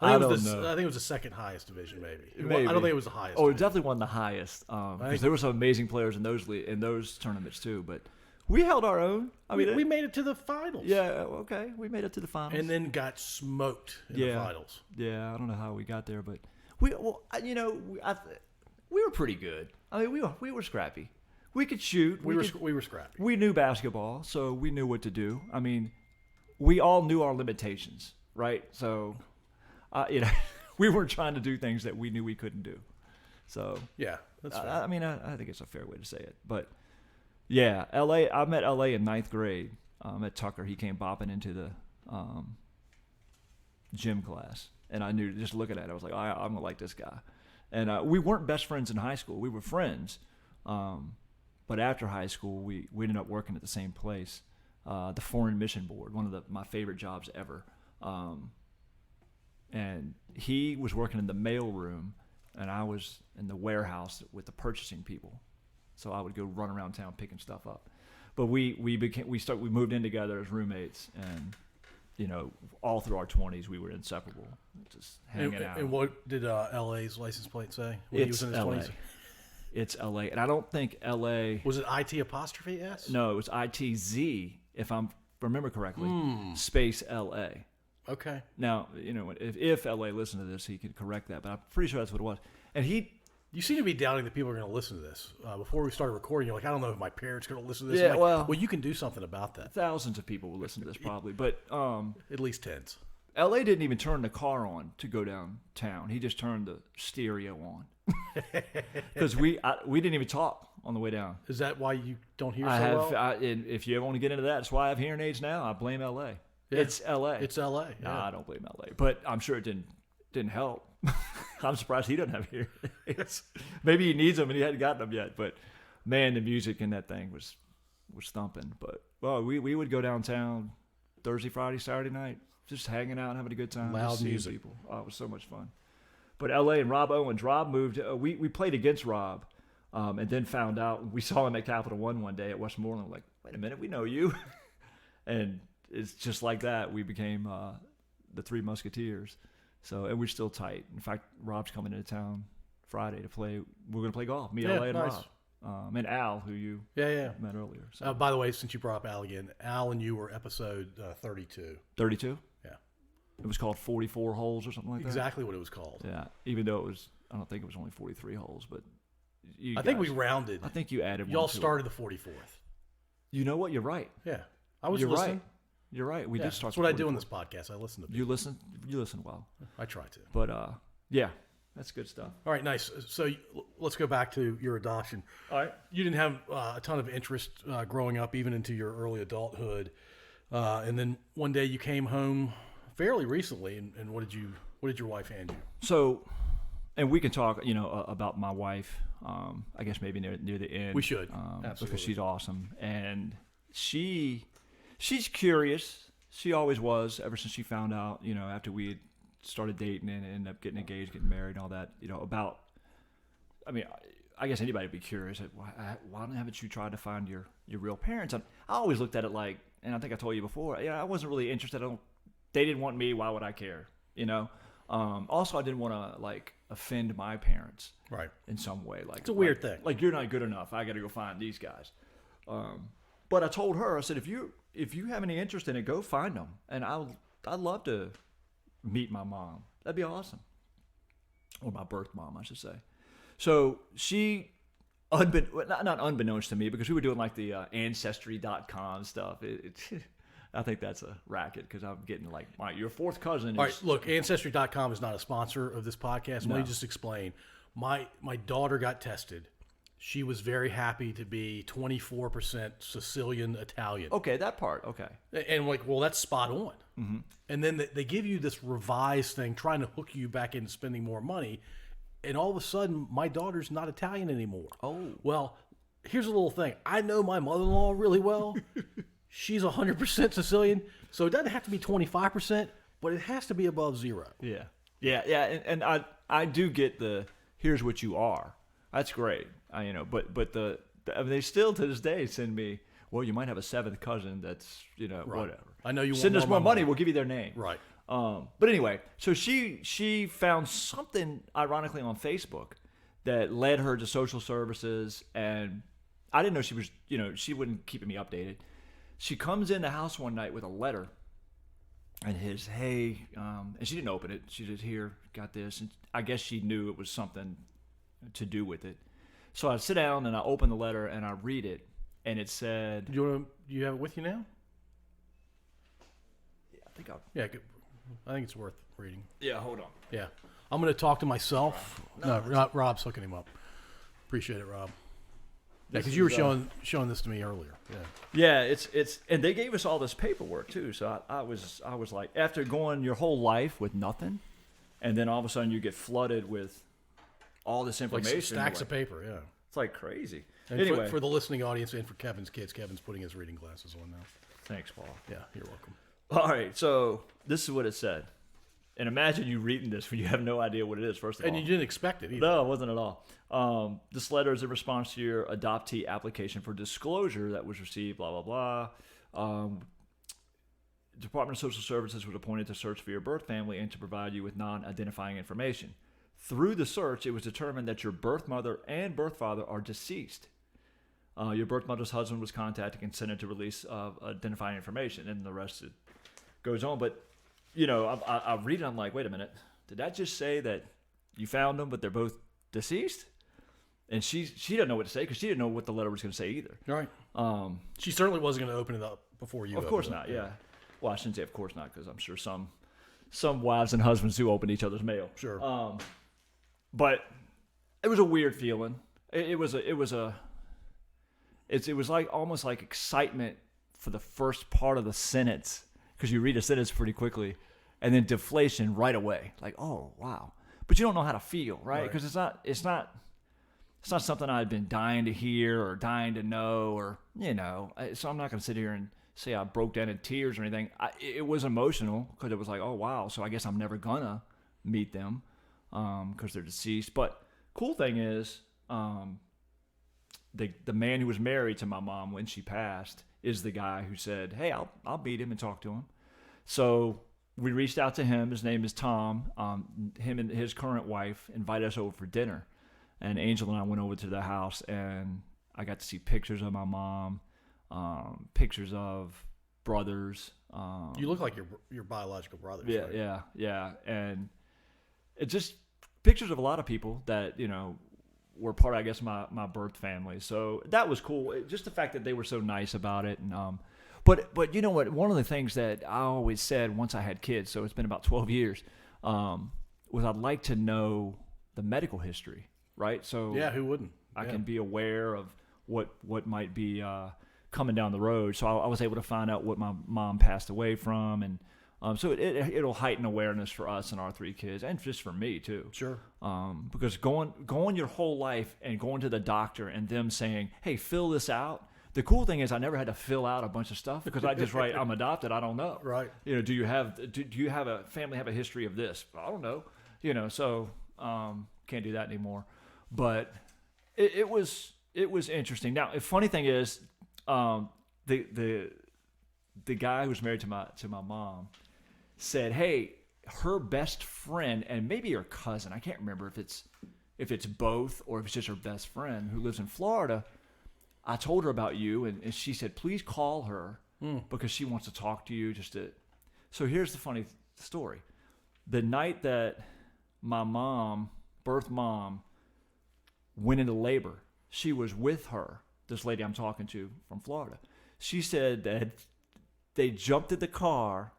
I I don't know. I think it was the second highest division, maybe. Maybe. I don't think it was the highest. Oh, it division. definitely won the highest. Because there were some amazing players in those tournaments too. But we held our own. We made it to the finals. Yeah. Okay. We made it to the finals. And then got smoked in the finals. Yeah. I don't know how we got there, but we were pretty good. I mean, we were scrappy. We could shoot. We were scrappy. We knew basketball, so we knew what to do. I mean, we all knew our limitations, right? So, we weren't trying to do things that we knew we couldn't do. So yeah, that's fair. I think it's a fair way to say it. But yeah, LA. I met LA in 9th grade. At Tucker, he came bopping into the gym class, and I knew just looking at it, I was like, I'm gonna like this guy. And we weren't best friends in high school. We were friends. But after high school, we ended up working at the same place, the Foreign Mission Board, one of my favorite jobs ever. And he was working in the mail room, and I was in the warehouse with the purchasing people. So I would go run around town picking stuff up. But we moved in together as roommates, and all through our 20s we were inseparable, just hanging out. And what did LA's license plate say when he was in his 20s? It's LA, and I don't think LA was it IT''S? No, it was ITZ, if I remember correctly. Space LA. Okay. Now if LA listened to this, he could correct that, but I'm pretty sure that's what it was. And you seem to be doubting that people are going to listen to this. Before we started recording, you're like, I don't know if my parents are going to listen to this. Yeah, well, you can do something about that. Thousands of people will listen to this probably, but at least tens. L.A. didn't even turn the car on to go downtown. He just turned the stereo on. Because we didn't even talk on the way down. Is that why you don't hear well? And if you ever want to get into that, that's why I have hearing aids now. I blame L.A. Yeah. It's L.A. It's L.A. Yeah. Nah, I don't blame L.A. But I'm sure it didn't help. I'm surprised he doesn't have hearing aids. Maybe he needs them and he hadn't gotten them yet. But man, the music in that thing was thumping. But we would go downtown Thursday, Friday, Saturday night, just hanging out and having a good time. Loud music. People. Oh, it was so much fun. But L.A. and Rob Owens. Rob moved. We played against Rob, and then found out. We saw him at Capital One day at Westmoreland. We're like, wait a minute, we know you. And it's just like that. We became the Three Musketeers. So, and we're still tight. In fact, Rob's coming into town Friday to play. We're going to play golf. Me, L.A. and nice. Rob. And Al, who you met earlier. So. By the way, since you brought up Al again, Al and you were episode 32. 32? Yeah. It was called 44 holes or something like that? Exactly what it was called. Yeah. Even though I don't think it was only 43 holes, but I think we rounded. I think you added one. Y'all started the 44th. You know what? You're right. Yeah. I was You're listening. right. You're right. We did start. That's what I do on this podcast. I listen to people. You listen well. I try to. But yeah, that's good stuff. All right, nice. So let's go back to your adoption. All right. You didn't have a ton of interest growing up, even into your early adulthood, and then one day you came home fairly recently. And what did your wife hand you? So, and we can talk, about my wife. I guess maybe near the end. We should, absolutely, because she's awesome, and she's curious. She always was, ever since she found out, after we had started dating and ended up getting engaged, getting married, and all that, about. I mean, I guess anybody would be curious. Why haven't you tried to find your real parents? And I always looked at it like, and I think I told you before, I wasn't really interested. They didn't want me. Why would I care? Also, I didn't want to offend my parents, right? In some way, it's a weird thing. Like, you're not good enough. I got to go find these guys. But I told her, I said, if you have any interest in it, go find them, and I'd love to meet my mom. That'd be awesome, or my birth mom, I should say. So she, not unbeknownst to me, because we were doing the Ancestry.com stuff. I think that's a racket because I'm getting your fourth cousin. All right, look, Ancestry.com is not a sponsor of this podcast. No. Let me just explain. My daughter got tested. She was very happy to be 24% Sicilian Italian. Okay, that part. Okay. And well, that's spot on. Mm-hmm. And then they give you this revised thing trying to hook you back into spending more money. And all of a sudden, my daughter's not Italian anymore. Oh. Well, here's a little thing. I know my mother-in-law really well. She's 100% Sicilian. So it doesn't have to be 25%, but it has to be above 0. Yeah. Yeah. And I do get here's what you are. That's great. But they still to this day send me, well, you might have a seventh cousin that's, right. Whatever. I know you send want us more money. We'll give you their name. Right. But anyway, so she found something ironically on Facebook that led her to social services, and I didn't know she was, she wouldn't keep me updated. She comes in the house one night with a letter, and hey, and she didn't open it. She said, here, got this, and I guess she knew it was something to do with it. So I sit down and I open the letter and I read it, and it said, Do you have it with you now? Yeah, I think I'll. Yeah, I think it's worth reading. Yeah, hold on. Yeah, I'm going to talk to myself. No, Rob's hooking him up. Appreciate it, Rob. Yeah, because you were showing this to me earlier. Yeah, it's and they gave us all this paperwork too. So I was like, after going your whole life with nothing, and then all of a sudden you get flooded with all this information, like stacks of paper. Yeah, it's like crazy. And anyway, for the listening audience and for Kevin's kids, Kevin's putting his reading glasses on now. Thanks, Paul. Yeah, you're welcome. All right, so this is what it said. And imagine you reading this when you have no idea what it is, first of all. And you didn't expect it either. No, it wasn't at all. This letter is in response to your adoptee application for disclosure that was received, blah, blah, blah. Department of Social Services was appointed to search for your birth family and to provide you with non-identifying information. Through the search, it was determined that your birth mother and birth father are deceased. Your birth mother's husband was contacted and consented to release of identifying information, and the rest it goes on. But I read it, I'm like, wait a minute. Did that just say that you found them, but they're both deceased? And she doesn't know what to say because she didn't know what the letter was going to say either. Right. She certainly wasn't going to open it up before you. Of course not, yeah. Well, I shouldn't say of course not because I'm sure some some wives and husbands who open each other's mail. Sure. But it was a weird feeling. It was like almost like excitement for the first part of the sentence, because you read a sentence pretty quickly, and then deflation right away. Like, oh wow, but you don't know how to feel, right? Because it's not something I'd been dying to hear or dying to know, or So I'm not going to sit here and say I broke down in tears or anything. It was emotional because it was like, oh wow, so I guess I'm never gonna meet them because they're deceased. But cool thing is, the man who was married to my mom when she passed is the guy who said, hey, I'll meet him and talk to him. So we reached out to him. His name is Tom. Him and his current wife invited us over for dinner. And Angel and I went over to the house, and I got to see pictures of my mom, pictures of brothers. You look like your biological brothers. Yeah, right? yeah. And it just pictures of a lot of people that, were part of, I guess, my birth family. So that was cool. Just the fact that they were so nice about it. And but you know what? One of the things that I always said once I had kids, so it's been about 12 years, was I'd like to know the medical history, right? So yeah, who wouldn't? I can be aware of what might be coming down the road. So I was able to find out what my mom passed away from, and so it'll heighten awareness for us and our 3 kids, and just for me too. Sure. Because going your whole life and going to the doctor and them saying, "Hey, fill this out." The cool thing is I never had to fill out a bunch of stuff because I just write, "I'm adopted." I don't know. Right. Do you have a family have a history of this? I don't know. So can't do that anymore. But it was interesting. Now, the funny thing is, the guy who was married to my mom said, hey, her best friend, and maybe her cousin, I can't remember if it's both or if it's just her best friend who lives in Florida, I told her about you, and she said, please call her because she wants to talk to you. So here's the funny story. The night that my birth mom, went into labor, she was with her, this lady I'm talking to from Florida. She said that they jumped in the car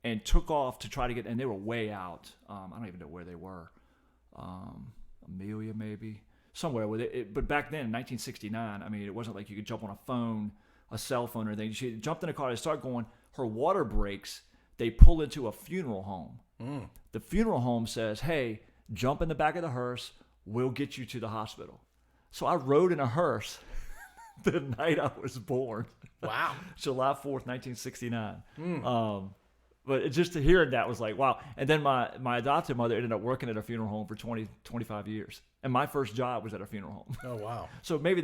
and took off to try to get, and they were way out. I don't even know where they were. Amelia, maybe. Somewhere with it. But back then, in 1969, I mean, it wasn't like you could jump on a cell phone or anything. She jumped in a car, they start going, her water breaks, they pull into a funeral home. The funeral home says, hey, jump in the back of the hearse, we'll get you to the hospital. So I rode in a hearse the night I was born. Wow. July 4th, 1969. But just to hear that was like, wow. And then my adopted mother ended up working at a funeral home for 25 years. And my first job was at a funeral home. Oh, wow. So maybe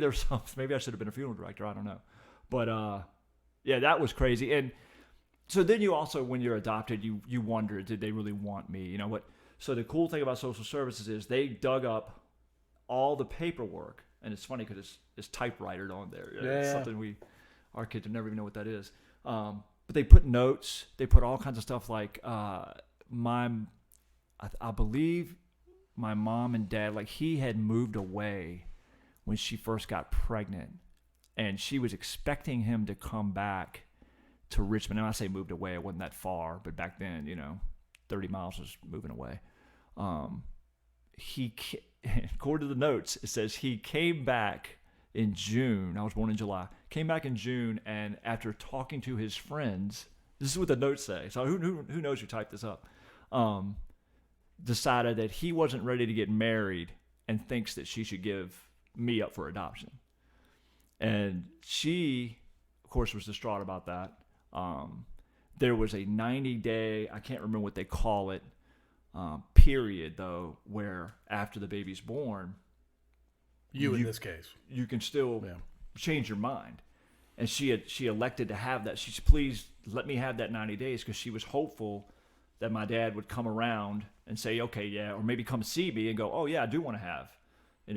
maybe I should have been a funeral director. I don't know. But yeah, that was crazy. And so then you also, when you're adopted, you wonder, did they really want me? So the cool thing about social services is they dug up all the paperwork. And it's funny because it's typewritered on there. It's something our kids would never even know what that is. But they put notes. They put all kinds of stuff like I believe my mom and dad, like he had moved away when she first got pregnant, and she was expecting him to come back to Richmond. And I say moved away, it wasn't that far, but back then, 30 miles was moving away. According to the notes, it says he came back in June. I was born in July. Came back in June, and after talking to his friends, this is what the notes say. So who knows who typed this up? Decided that he wasn't ready to get married and thinks that she should give me up for adoption. And she, of course, was distraught about that. There was a 90-day, I can't remember what they call it, period, though, where after the baby's born, in this case, you can still change your mind. And she elected to have that. She said, please let me have that 90 days, because she was hopeful that my dad would come around and say, okay, yeah, or maybe come see me and go, oh, yeah, I do want to have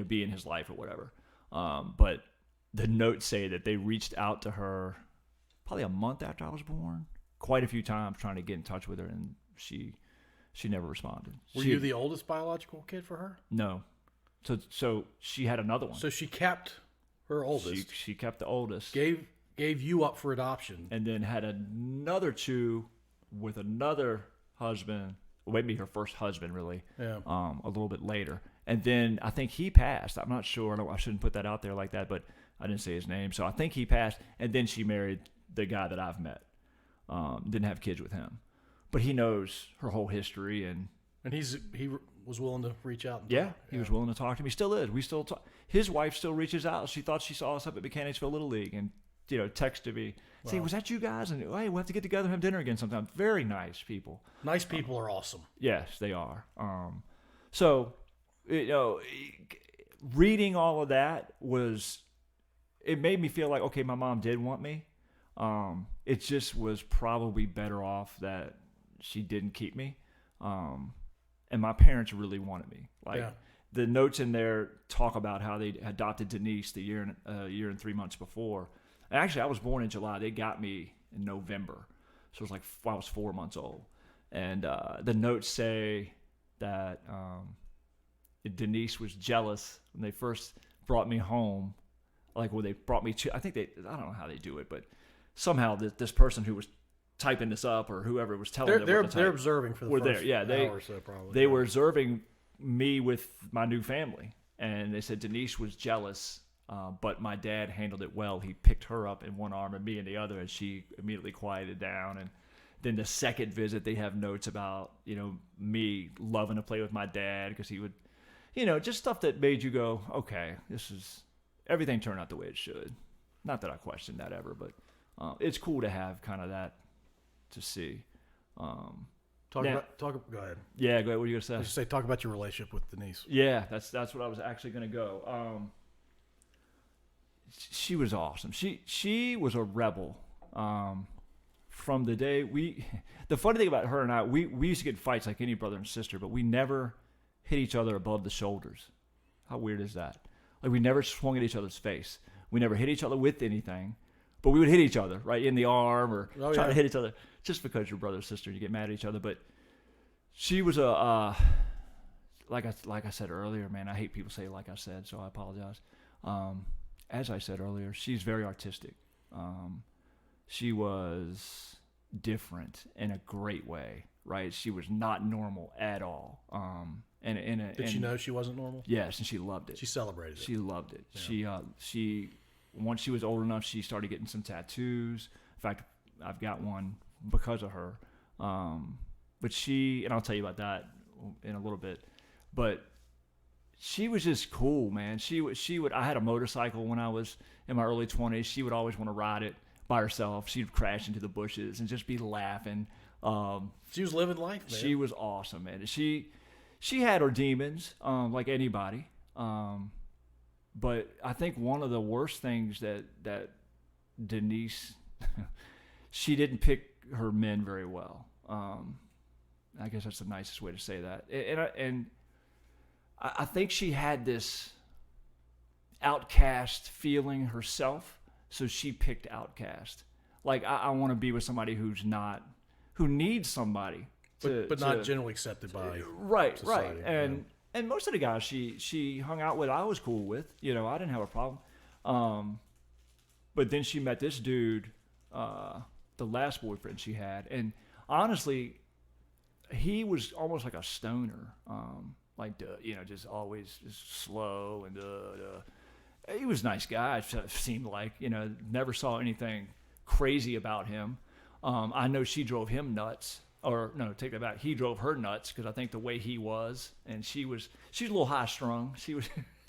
be in his life or whatever. But the notes say that they reached out to her probably a month after I was born, quite a few times trying to get in touch with her, and she never responded. Were you the oldest biological kid for her? No. So she had another one. So she kept her oldest. She kept the oldest. Gave you up for adoption. And then had another chew with another husband, maybe her first husband, really. Yeah. A little bit later, and then I think he passed. I'm not sure. I shouldn't put that out there like that, but I didn't say his name, so I think he passed. And then she married the guy that I've met. Didn't have kids with him, but he knows her whole history, and he was willing to reach out. And talk. He was willing to talk to me. Still is. We still talk. His wife still reaches out. She thought she saw us up at Mechanicsville Little League, and texted me, say, was that you guys? And hey, we'll have to get together and have dinner again sometime. Very nice people. Nice people are awesome. Yes, they are. So, reading all of that it made me feel like, okay, my mom did want me. It just was probably better off that she didn't keep me. And my parents really wanted me. The notes in there talk about how they adopted Denise the year and 3 months before. And actually, I was born in July. They got me in November. So it was like I was 4 months old. And the notes say that Denise was jealous when they first brought me home. Like when they brought me to, I don't know how they do it, but somehow this person who was typing this up or whoever was telling them they're observing for the first there. Yeah, hour or so probably. They were observing me with my new family. And they said Denise was jealous. But my dad handled it well. He picked her up in one arm and me in the other, and she immediately quieted down. And then the second visit, they have notes about, me loving to play with my dad because he would, just stuff that made you go, okay, everything turned out the way it should. Not that I questioned that ever, but it's cool to have kind of that to see. Go ahead. Yeah, go ahead. What are you going to say? Talk about your relationship with Denise. Yeah, that's what I was actually going to go. She was awesome. She was a rebel from the day the funny thing about her and I, we used to get in fights like any brother and sister, but we never hit each other above the shoulders. How weird is that? Like we never swung at each other's face. We never hit each other with anything, but we would hit each other right in the arm or try to hit each other just because you're brother or sister. You get mad at each other, but she was like I said earlier, man. I hate people say like I said, so I apologize. As I said earlier, she's very artistic. She was different in a great way, right? She was not normal at all. Did she know she wasn't normal? Yes, and she loved it. She celebrated it. She loved it. Yeah. She once she was old enough, she started getting some tattoos. In fact, I've got one because of her. But and I'll tell you about that in a little bit. But she was just cool, man. She would. I had a motorcycle when I was in my early 20s. She would always want to ride it by herself. She'd crash into the bushes and just be laughing. She was living life, man. She was awesome, man. She had her demons, like anybody. But I think one of the worst things that Denise, she didn't pick her men very well. I guess that's the nicest way to say that. And I think she had this outcast feeling herself, so she picked outcast. Like I want to be with somebody who needs somebody, but not generally accepted by right, society. Right. And most of the guys she hung out with, I was cool with. I didn't have a problem. But then she met this dude, the last boyfriend she had, and honestly, he was almost like a stoner. Just always just slow and he was a nice guy. It seemed like, never saw anything crazy about him. I know she drove him nuts, or no, take that back. He drove her nuts because I think the way he was, and she's a little high strung.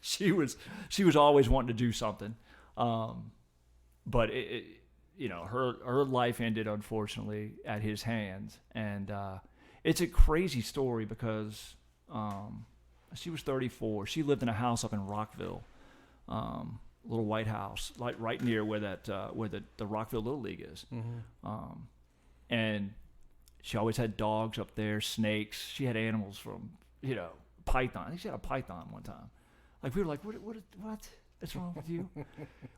She was always wanting to do something. But her life ended unfortunately at his hands, and it's a crazy story because she was 34. She lived in a house up in Rockville, little white house, like right near where the Rockville Little League is. Mm-hmm. And she always had dogs up there, snakes. She had animals from, python. I think she had a python one time. Like we were like, what? What's wrong with you?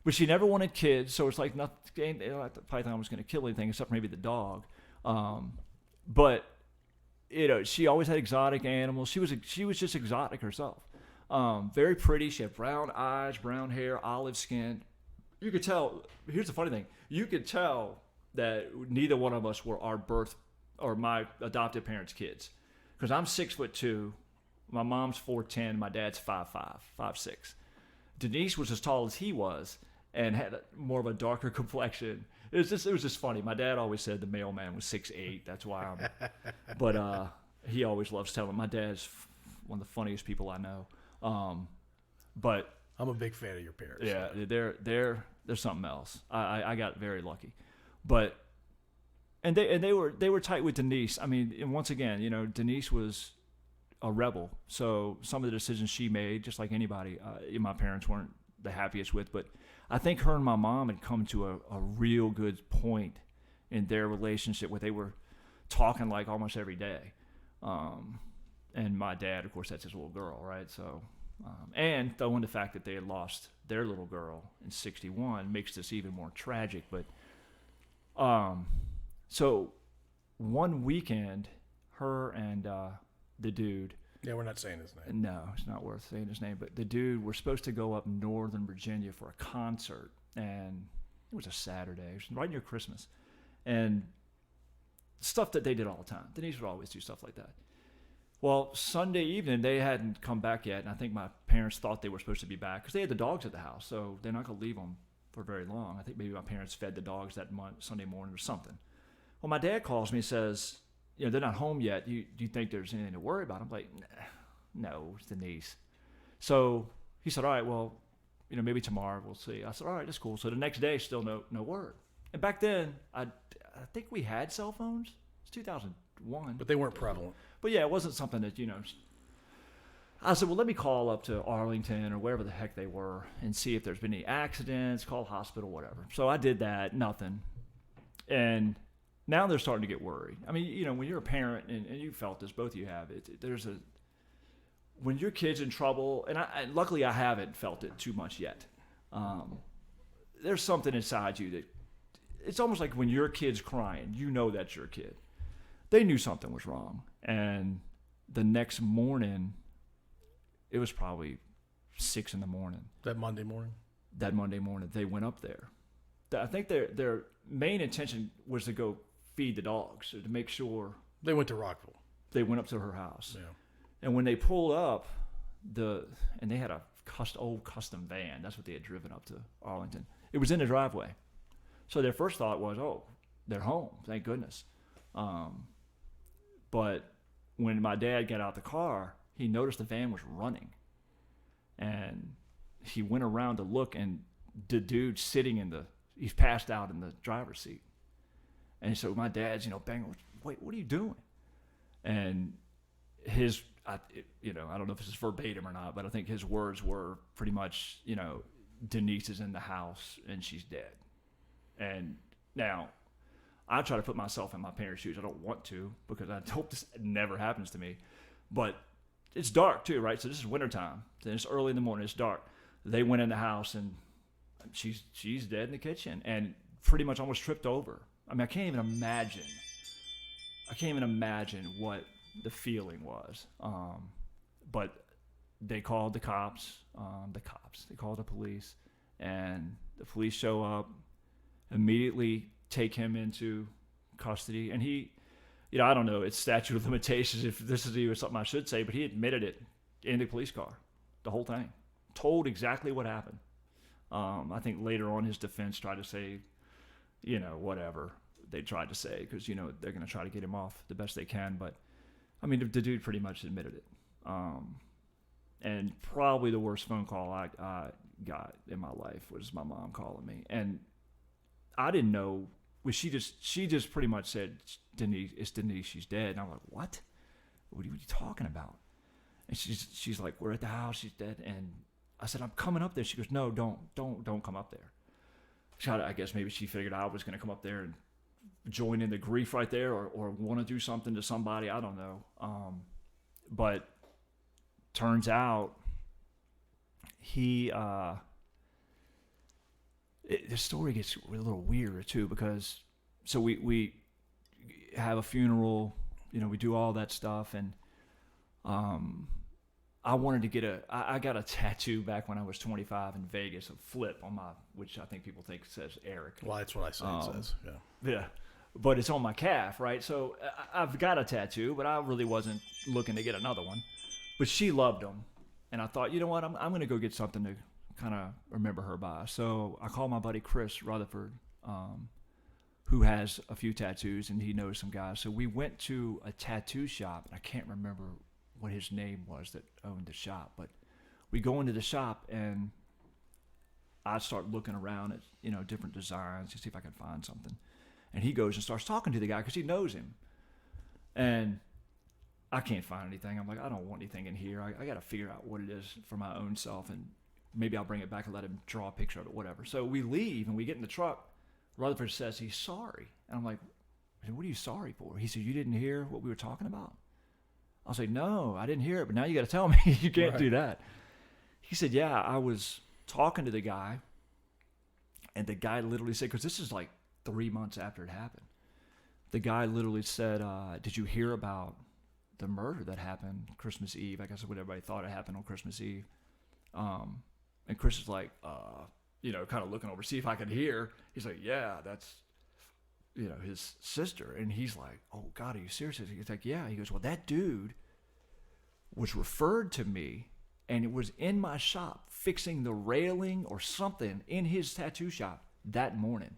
But she never wanted kids, so it's like nothing. The python was going to kill anything except maybe the dog. But she always had exotic animals. She was just exotic herself. Very pretty. She had brown eyes, brown hair, olive skin. You could tell. Here's the funny thing. You could tell that neither one of us were our birth or my adopted parents' kids, because I'm 6'2", my mom's 4'10", my dad's 5'5", 5'6". Denise was as tall as he was and had more of a darker complexion. It was just funny. My dad always said the mailman was 6'8". That's why but he always loves telling. My dad's one of the funniest people I know. But I'm a big fan of your parents. Yeah, so. they're something else. I got very lucky, but and they were tight with Denise. I mean, and once again, Denise was a rebel. So some of the decisions she made, just like anybody, my parents weren't the happiest with. But I think her and my mom had come to a real good point in their relationship where they were talking like almost every day. And my dad, of course, that's his little girl, right? So, and though in the fact that they had lost their little girl in '61 makes this even more tragic. But so one weekend, her and the dude. Yeah, we're not saying his name. No, it's not worth saying his name. But the dude, we're supposed to go up Northern Virginia for a concert, and it was a Saturday, it was right near Christmas, and stuff that they did all the time. Denise would always do stuff like that. Well, Sunday evening, they hadn't come back yet, and I think my parents thought they were supposed to be back because they had the dogs at the house, so they're not going to leave them for very long. I think maybe my parents fed the dogs that Sunday morning or something. Well, my dad calls me and says, they're not home yet. Do you think there's anything to worry about? I'm like, no, it's Denise. So he said, all right, well, maybe tomorrow we'll see. I said, all right, that's cool. So the next day, still no word. And back then, I think we had cell phones. It's 2001. But they weren't prevalent. But yeah, it wasn't something that, I said, well, let me call up to Arlington or wherever the heck they were and see if there's been any accidents, call hospital, whatever. So I did that, nothing. And now they're starting to get worried. I mean, when you're a parent, and you felt this, both of you have, when your kid's in trouble, and luckily I haven't felt it too much yet. There's something inside you that, it's almost like when your kid's crying, that's your kid. They knew something was wrong. And the next morning, it was probably 6 a.m. That Monday morning, they went up there. I think their main intention was to go feed the dogs, to make sure. They went to Rockville. They went up to her house. Yeah. And when they pulled up, and they had a old custom van. That's what they had driven up to Arlington. It was in the driveway. So their first thought was, oh, they're home. Thank goodness. But when my dad got out the car, he noticed the van was running. And he went around to look, and the dude sitting he's passed out in the driver's seat. And so my dad's, banging, wait, what are you doing? And I don't know if this is verbatim or not, but I think his words were pretty much, Denise is in the house and she's dead. And now I try to put myself in my parents' shoes. I don't want to, because I hope this never happens to me. But it's dark too, right? So this is wintertime. Then it's early in the morning. It's dark. They went in the house and she's dead in the kitchen and pretty much almost tripped over. I mean, I can't even imagine what the feeling was. But they called the cops. They called the police, and the police show up, immediately take him into custody. And he, I don't know, it's statute of limitations if this is even something I should say, but he admitted it in the police car, the whole thing. Told exactly what happened. I think later on his defense tried to say, whatever they tried to say, because, they're going to try to get him off the best they can. But, I mean, the dude pretty much admitted it. And probably the worst phone call I got in my life was my mom calling me. And I didn't know. She just pretty much said, Denise, it's Denise, she's dead. And I'm like, what? What are you talking about? And she's like, we're at the house, she's dead. And I said, I'm coming up there. She goes, no, don't come up there. I guess maybe she figured I was going to come up there and join in the grief right there, or want to do something to somebody. I don't know. But turns out the story gets a little weirder too, because so we have a funeral, we do all that stuff, and I wanted to get I got a tattoo back when I was 25 in Vegas, a flip on which I think people think says Eric. Well, that's what I say it says. Yeah. Yeah. but it's on my calf, right? So I've got a tattoo, but I really wasn't looking to get another one. But she loved them, and I thought, you know what, I'm going to go get something to kind of remember her by. So I called my buddy Chris Rutherford, who has a few tattoos, and he knows some guys. So we went to a tattoo shop, and I can't remember what his name was that owned the shop, but we go into the shop, and I start looking around at, different designs to see if I can find something. And he goes and starts talking to the guy because he knows him. And I can't find anything. I'm like, I don't want anything in here. I got to figure out what it is for my own self, and maybe I'll bring it back and let him draw a picture of it, whatever. So we leave, and we get in the truck. Rutherford says he's sorry. And I'm like, what are you sorry for? He said, you didn't hear what we were talking about? I was like, no, I didn't hear it, but now you got to tell me. You can't do that. He said, yeah, I was talking to the guy, and the guy literally said, because this is like 3 months after it happened, the guy literally said, did you hear about the murder that happened Christmas Eve? I guess what everybody thought it happened on Christmas Eve. And Chris is like, kind of looking over, see if I could hear. He's like, yeah, that's, his sister. And he's like, oh, God, are you serious? He's like, yeah. He goes, well, that dude was referred to me, and it was in my shop fixing the railing or something in his tattoo shop that morning.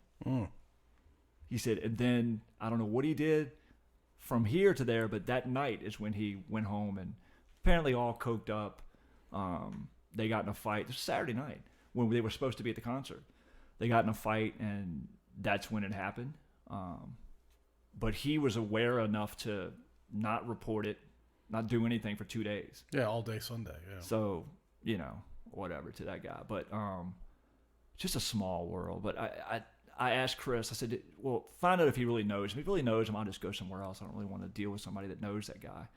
He said, and then I don't know what he did from here to there, but that night is when he went home and apparently all coked up. They got in a fight. It was Saturday night when they were supposed to be at the concert. They got in a fight, and that's when it happened. But he was aware enough to not report it, not do anything for 2 days. Yeah, all day Sunday. Yeah. So, whatever to that guy. But just a small world. But I asked Chris, I said, well, find out if he really knows him. If he really knows him, I'll just go somewhere else. I don't really want to deal with somebody that knows that guy.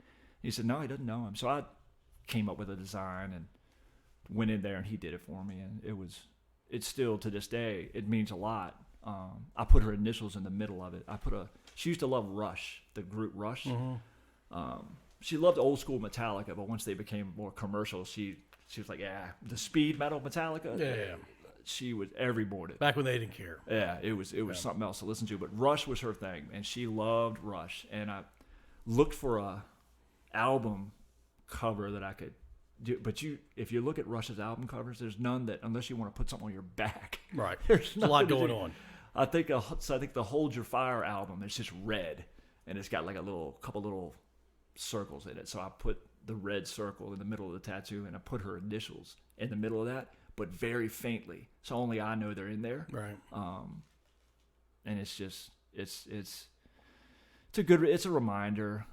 He said, no, he doesn't know him. So I came up with a design and went in there, and he did it for me. And it's still to this day, it means a lot. I put her initials in the middle of it. She used to love Rush, the group Rush. Mm-hmm. She loved old school Metallica, but once they became more commercial, she was like, yeah, the speed metal Metallica. Yeah. She was every board it. Back when they didn't care. Yeah, it was something else to listen to. But Rush was her thing, and she loved Rush. And I looked for a album cover that I could do. But if you look at Rush's album covers, there's none that, unless you want to put something on your back. Right. There's a lot going on. I think the Hold Your Fire album is just red, and it's got like couple little circles in it. So I put the red circle in the middle of the tattoo, and I put her initials in the middle of that, but very faintly, so only I know they're in there. Right. And it's just it's a reminder.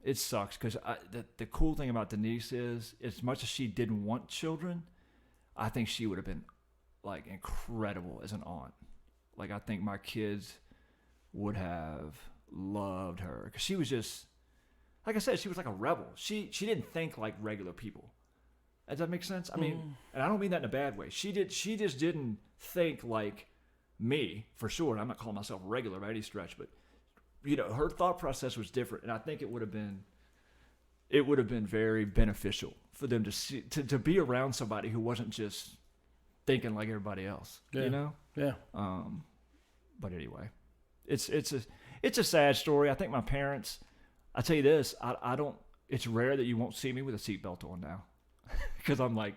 It sucks because the cool thing about Denise is, as much as she didn't want children, I think she would have been like incredible as an aunt. Like, I think my kids would have loved her because she was just, like I said, she was like a rebel. She didn't think like regular people. Does that make sense? I mean, and I don't mean that in a bad way. She just didn't think like me, for sure. And I'm not calling myself regular by any stretch, but her thought process was different, and I think it would have been very beneficial for them to see, to be around somebody who wasn't just thinking like everybody else. Yeah. Yeah. But anyway, it's a sad story. I think my parents. I tell you this, I don't. It's rare that you won't see me with a seatbelt on now, because I'm like,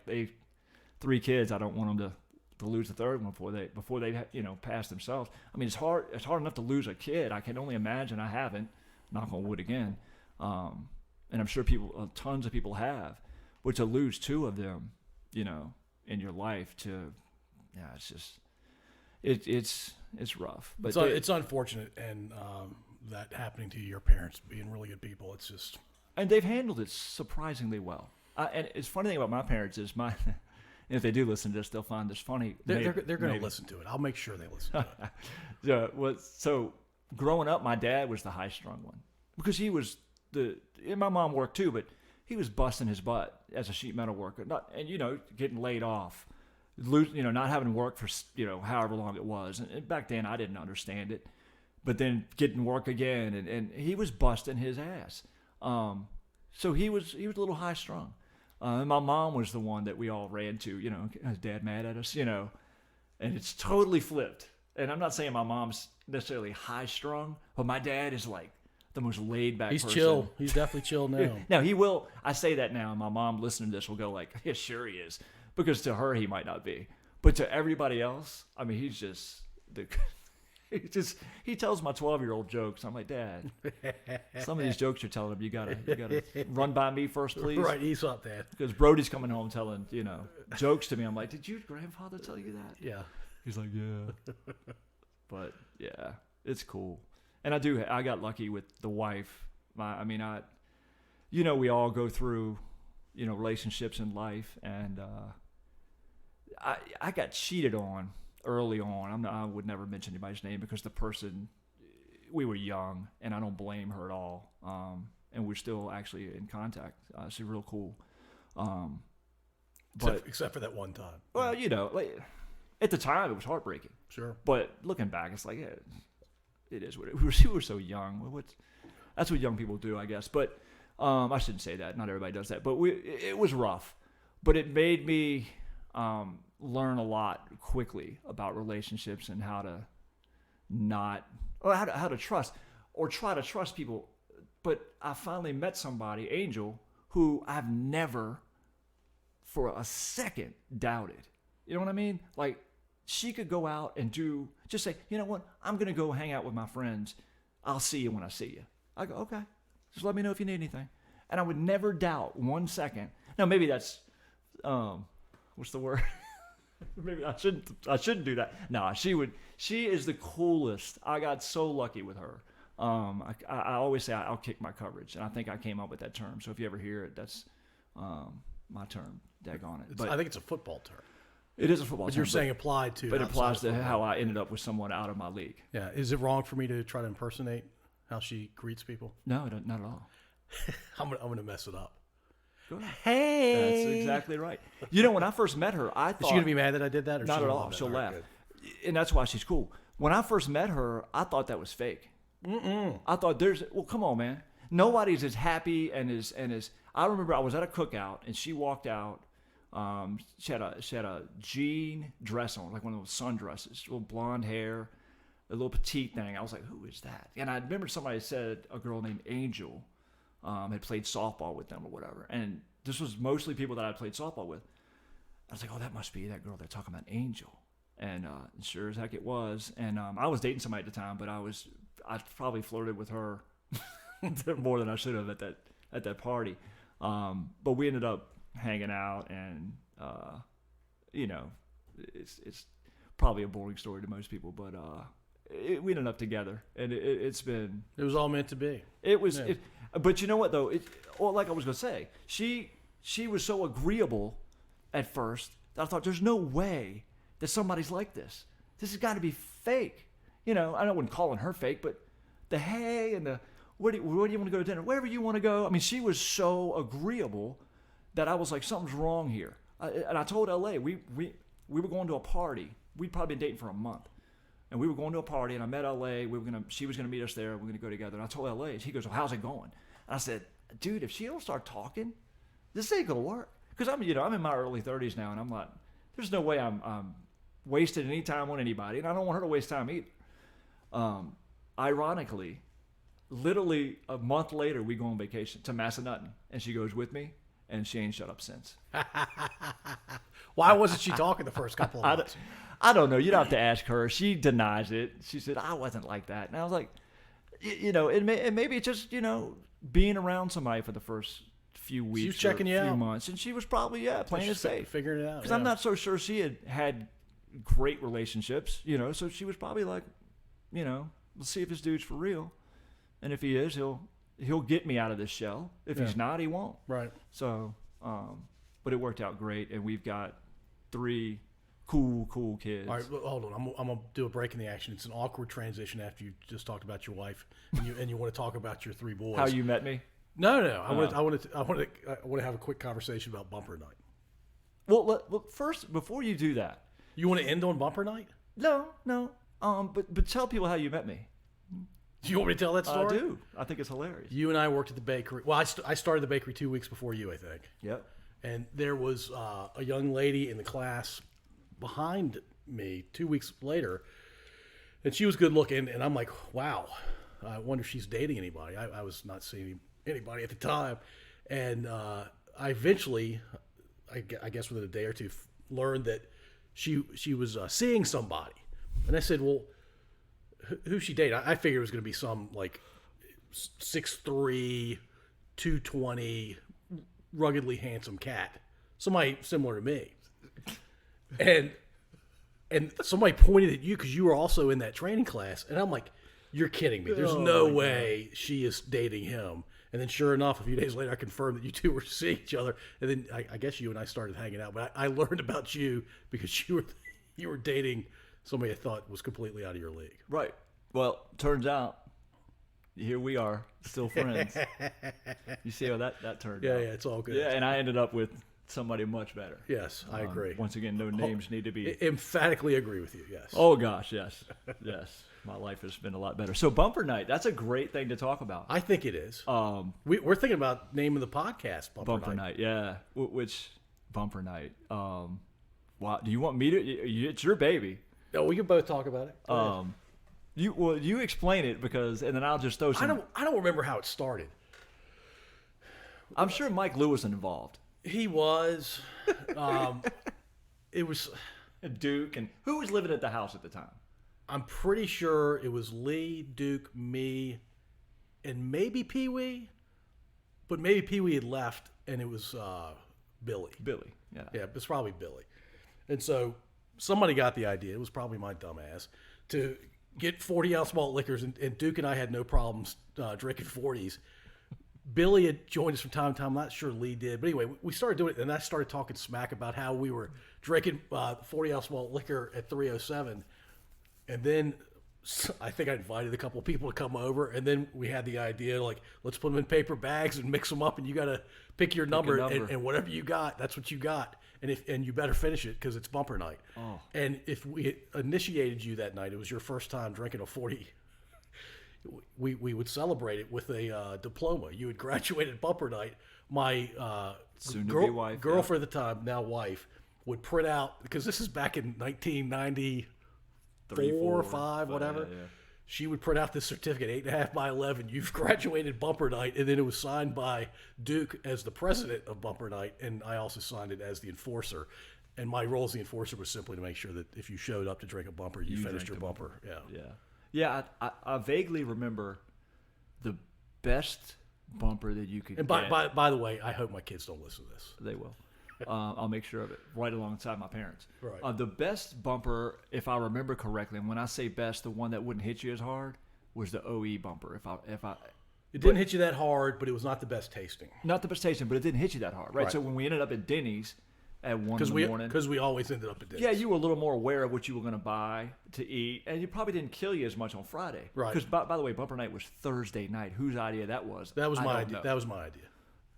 3 kids. I don't want them to lose the third one before they pass themselves. I mean, it's hard enough to lose a kid. I can only imagine. I haven't, knock on wood again, and I'm sure tons of people have, but to lose 2 of them, in your life, it's just it's rough. But it's unfortunate, and that happening to your parents being really good people. It's just, and they've handled it surprisingly well. And it's funny thing about my parents is and if they do listen to this, they'll find this funny. They're going to listen to it. I'll make sure they listen to it. So growing up, my dad was the high-strung one because he was and my mom worked too, but he was busting his butt as a sheet metal worker, getting laid off, not having work for however long it was. And back then, I didn't understand it, but then getting work again, and he was busting his ass. So he was a little high-strung. And my mom was the one that we all ran to, is Dad mad at us, and it's totally flipped. and I'm not saying my mom's necessarily high strung, but my dad is like the most laid back. He's person. chill. He's definitely chill now. Now he will. I say that now, and my mom listening to this will go like, "Yeah, sure he is," because to her he might not be, but to everybody else, I mean, he's just the. He tells my 12-year-old jokes. I'm like, Dad, some of these jokes you're telling him, you gotta run by me first, please. Right, ease up, Dad. Because Brody's coming home telling jokes to me. I'm like, did your grandfather tell you that? Yeah. He's like, yeah. But yeah, it's cool. And I got lucky with the wife. We all go through, relationships in life, and I got cheated on early on. I would never mention anybody's name because the person, we were young, and I don't blame her at all. And we're still actually in contact. She's real cool. Except for that one time. Well, at the time it was heartbreaking. Sure. But looking back, it's like, it is what it was. We were so young. That's what young people do, I guess. But I shouldn't say that. Not everybody does that. But it was rough. But it made me learn a lot quickly about relationships and how to trust or try to trust people. But I finally met somebody, Angel, who I've never for a second doubted. You know what I mean? Like, she could go out and just say, you know what, I'm going to go hang out with my friends. I'll see you when I see you. I go, okay. Just let me know if you need anything. And I would never doubt 1 second. Now, maybe that's, what's the word? Maybe I shouldn't do that. No, she is the coolest. I got so lucky with her. I always say I'll kick my coverage. And I think I came up with that term. So if you ever hear it, that's my term. Daggone it. I think it's a football term. It is a football term. But you're saying applied to. But it applies to how I ended up with someone out of my league. Yeah. Is it wrong for me to try to impersonate how she greets people? No, not at all. I'm gonna mess it up. Go ahead. Hey. That's exactly right. When I first met her, I thought... Is she gonna be mad that I did that? Or not at all. She'll laugh. And that's why she's cool. When I first met her, I thought that was fake. I thought come on, man. Nobody's as happy and as I remember I was at a cookout and she walked out. She had a jean dress on, like one of those sundresses, little blonde hair, a little petite thing. I was like, who is that? And I remember somebody said a girl named Angel had played softball with them or whatever. And this was mostly people that I played softball with. I was like, oh, that must be that girl they're talking about, Angel. And sure as heck it was. And I was dating somebody at the time, but I probably flirted with her more than I should have at that party. But we ended up hanging out, and it's probably a boring story to most people, but we ended up together, and it was all meant to be. It was. Yeah. But you know what though? Like I was gonna say, she was so agreeable at first that I thought, there's no way that somebody's like this. This has got to be fake. I wasn't calling her fake, but the hey and the where do you want to go to dinner? Wherever you want to go. I mean, she was so agreeable that I was like, something's wrong here. And I told LA, we were going to a party. We'd probably been dating for a month. And we were going to a party, and I met LA. She was going to meet us there. We're going to go together. And I told LA, and he goes, well, how's it going? And I said, dude, if she don't start talking, this ain't going to work. Because I'm in my early 30s now, and I'm like, there's no way I'm wasting any time on anybody. And I don't want her to waste time either. Ironically, literally a month later, we go on vacation to Massanutten, and she goes with me. And she ain't shut up since. Why wasn't she talking the first couple of months? I don't know. You'd have to ask her. She denies it. She said, I wasn't like that. And I was like, and maybe it's just, being around somebody for the first few weeks. She was checking you out. Few months. And she was probably, playing it safe. Figuring it out. Because I'm not so sure she had great relationships, So she was probably like, let's see if this dude's for real. And if he is, he'll get me out of this shell. If he's not, he won't. Right. So, but it worked out great, and we've got 3 cool kids. All right, hold on. I'm gonna do a break in the action. It's an awkward transition after you just talked about your wife, and you want to talk about your 3 boys. How you met me? No. I want to have a quick conversation about bumper night. Well, first, before you do that, you want to end on bumper night? No. But tell people how you met me. Do you want me to tell that story? I do. I think it's hilarious. You and I worked at the bakery. Well, I started the bakery 2 weeks before you, I think. Yep. And there was a young lady in the class behind me 2 weeks later And she was good looking, and I'm like, wow, I wonder if she's dating anybody. I was not seeing anybody at the time. And I eventually, I guess within a day or two, learned that she was seeing somebody. And I said, well, who's she dating? I figured it was going to be some like 6'3", 220, ruggedly handsome cat. Somebody similar to me. And somebody pointed at you because you were also in that training class. And I'm like, you're kidding me. There's no way she is dating him. And then sure enough, a few days later, I confirmed that you two were seeing each other. And then I guess you and I started hanging out. But I learned about you because you were dating somebody I thought was completely out of your league. Right. Well, turns out, here we are, still friends. You see how that turned out. Yeah, it's all good. Yeah, and I ended up with somebody much better. Yes, I agree. Once again, no names need to be... Emphatically agree with you, yes. Oh, gosh, yes. Yes. My life has been a lot better. So bumper night, that's a great thing to talk about. I think it is. We're thinking about naming the podcast Bumper Night. Yeah. Which, Bumper Night. Wow. Do you want me to... It's your baby. No, we can both talk about it. You explain it because... And then I'll just throw some... I don't remember how it started. I'm sure Mike Lewis was involved. He was. It was... Duke. And who was living at the house at the time? I'm pretty sure it was Lee, Duke, me, and maybe Pee Wee. But maybe Pee Wee had left, and it was Billy. Billy, yeah. Yeah, it was probably Billy. And so somebody got the idea. It was probably my dumb ass to get 40-ounce malt liquors, and Duke and I had no problems drinking 40s. Billy had joined us from time to time. I'm not sure Lee did. But anyway, we started doing it, and I started talking smack about how we were drinking 40-ounce malt liquor at 307. And then I think I invited a couple of people to come over, and then we had the idea, like, let's put them in paper bags and mix them up, and you got to pick your number. And whatever you got, that's what you got. And you better finish it because it's bumper night. Oh. And if we initiated you that night, it was your first time drinking a 40, we would celebrate it with a diploma. You had graduated bumper night. My soon-to-be wife, girlfriend at the time, now wife, would print out, because this is back in 1990. 4 or 5, whatever. Yeah. She would print out this certificate, 8.5 by 11. You've graduated bumper night, and then it was signed by Duke as the president of bumper night, and I also signed it as the enforcer. And my role as the enforcer was simply to make sure that if you showed up to drink a bumper, you finished your bumper. Yeah. I vaguely remember the best bumper that you could get. And by the way, I hope my kids don't listen to this. They will. I'll make sure of it right alongside my parents. Right. The best bumper, if I remember correctly, and when I say best, the one that wouldn't hit you as hard was the OE bumper. It didn't hit you that hard, but it was not the best tasting. Not the best tasting, but it didn't hit you that hard, right? So when we ended up at Denny's at 1 in the morning, because we always ended up at Denny's. Yeah, you were a little more aware of what you were going to buy to eat, and it probably didn't kill you as much on Friday, right? Because by the way, bumper night was Thursday night. Whose idea that was? That was my idea. That was my idea.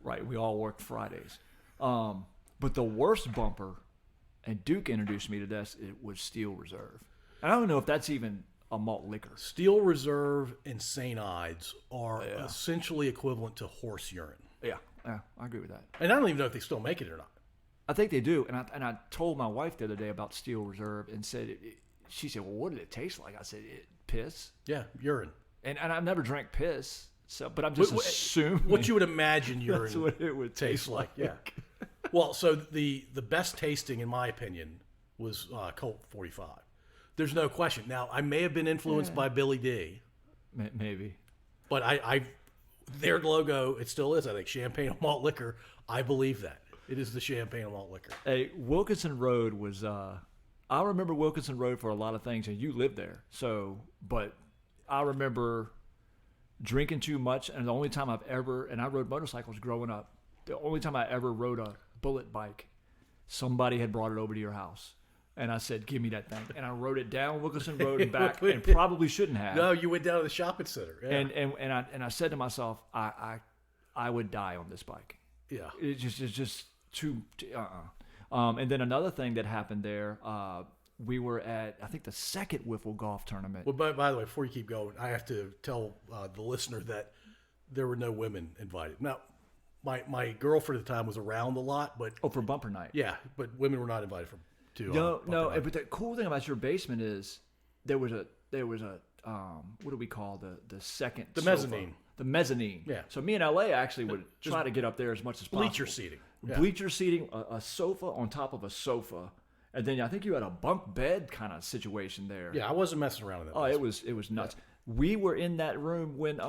Right, we all worked Fridays. But the worst bumper, and Duke introduced me to this, it was Steel Reserve. And I don't know if that's even a malt liquor. Steel Reserve and St. Ides are essentially equivalent to horse urine. Yeah, I agree with that. And I don't even know if they still make it or not. I think they do. And I told my wife the other day about Steel Reserve and said, she said, well, what did it taste like? I said, piss. Yeah, urine. And I've never drank piss, but I'm just assuming. What you would imagine urine that's what it would taste like. Yeah. Well, so the best tasting, in my opinion, was Colt 45. There's no question. Now, I may have been influenced by Billy D. Maybe. But their logo, it still is, I think, Champagne Malt Liquor. I believe that. It is the Champagne Malt Liquor. Hey, Wilkinson Road was, I remember Wilkinson Road for a lot of things, and you lived there. But I remember drinking too much, and the only time and I rode motorcycles growing up, the only time I ever rode a bullet bike, somebody had brought it over to your house. And I said, give me that thing. And I rode it down Wilkinson Road and back, and probably shouldn't have. No, you went down to the shopping center. Yeah. And I said to myself, I would die on this bike. Yeah. It's just too, and then another thing that happened there, we were at, I think, the second wiffle golf tournament. Well, by the way, before you keep going, I have to tell the listener that there were no women invited. Now, my girlfriend at the time was around a lot, but for bumper night. Yeah, but women were not invited to. No. But the cool thing about your basement is there was a what do we call the second The sofa? mezzanine. The mezzanine. Yeah. So me and LA actually would try to get up there as much as possible. Bleacher seating. Yeah. Bleacher seating, a sofa on top of a sofa, and then I think you had a bunk bed kind of situation there. Yeah, I wasn't messing around in that. Oh, it was nuts. Yeah. We were in that room when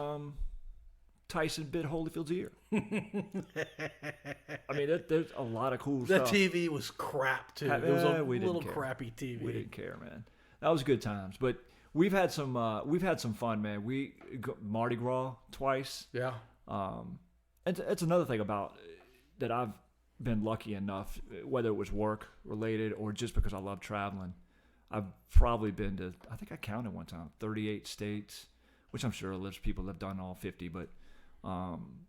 Tyson bit Holyfield's ear. I mean, there's a lot of cool that stuff. TV was crap too. It was a little crappy TV. We didn't care, man. That was good times. But we've had some fun, man. We Mardi Gras twice. Yeah. And it's another thing about that I've been lucky enough, whether it was work related or just because I love traveling. I've probably been to, I think I counted one time, 38 states, which I'm sure there's people that have done all 50, but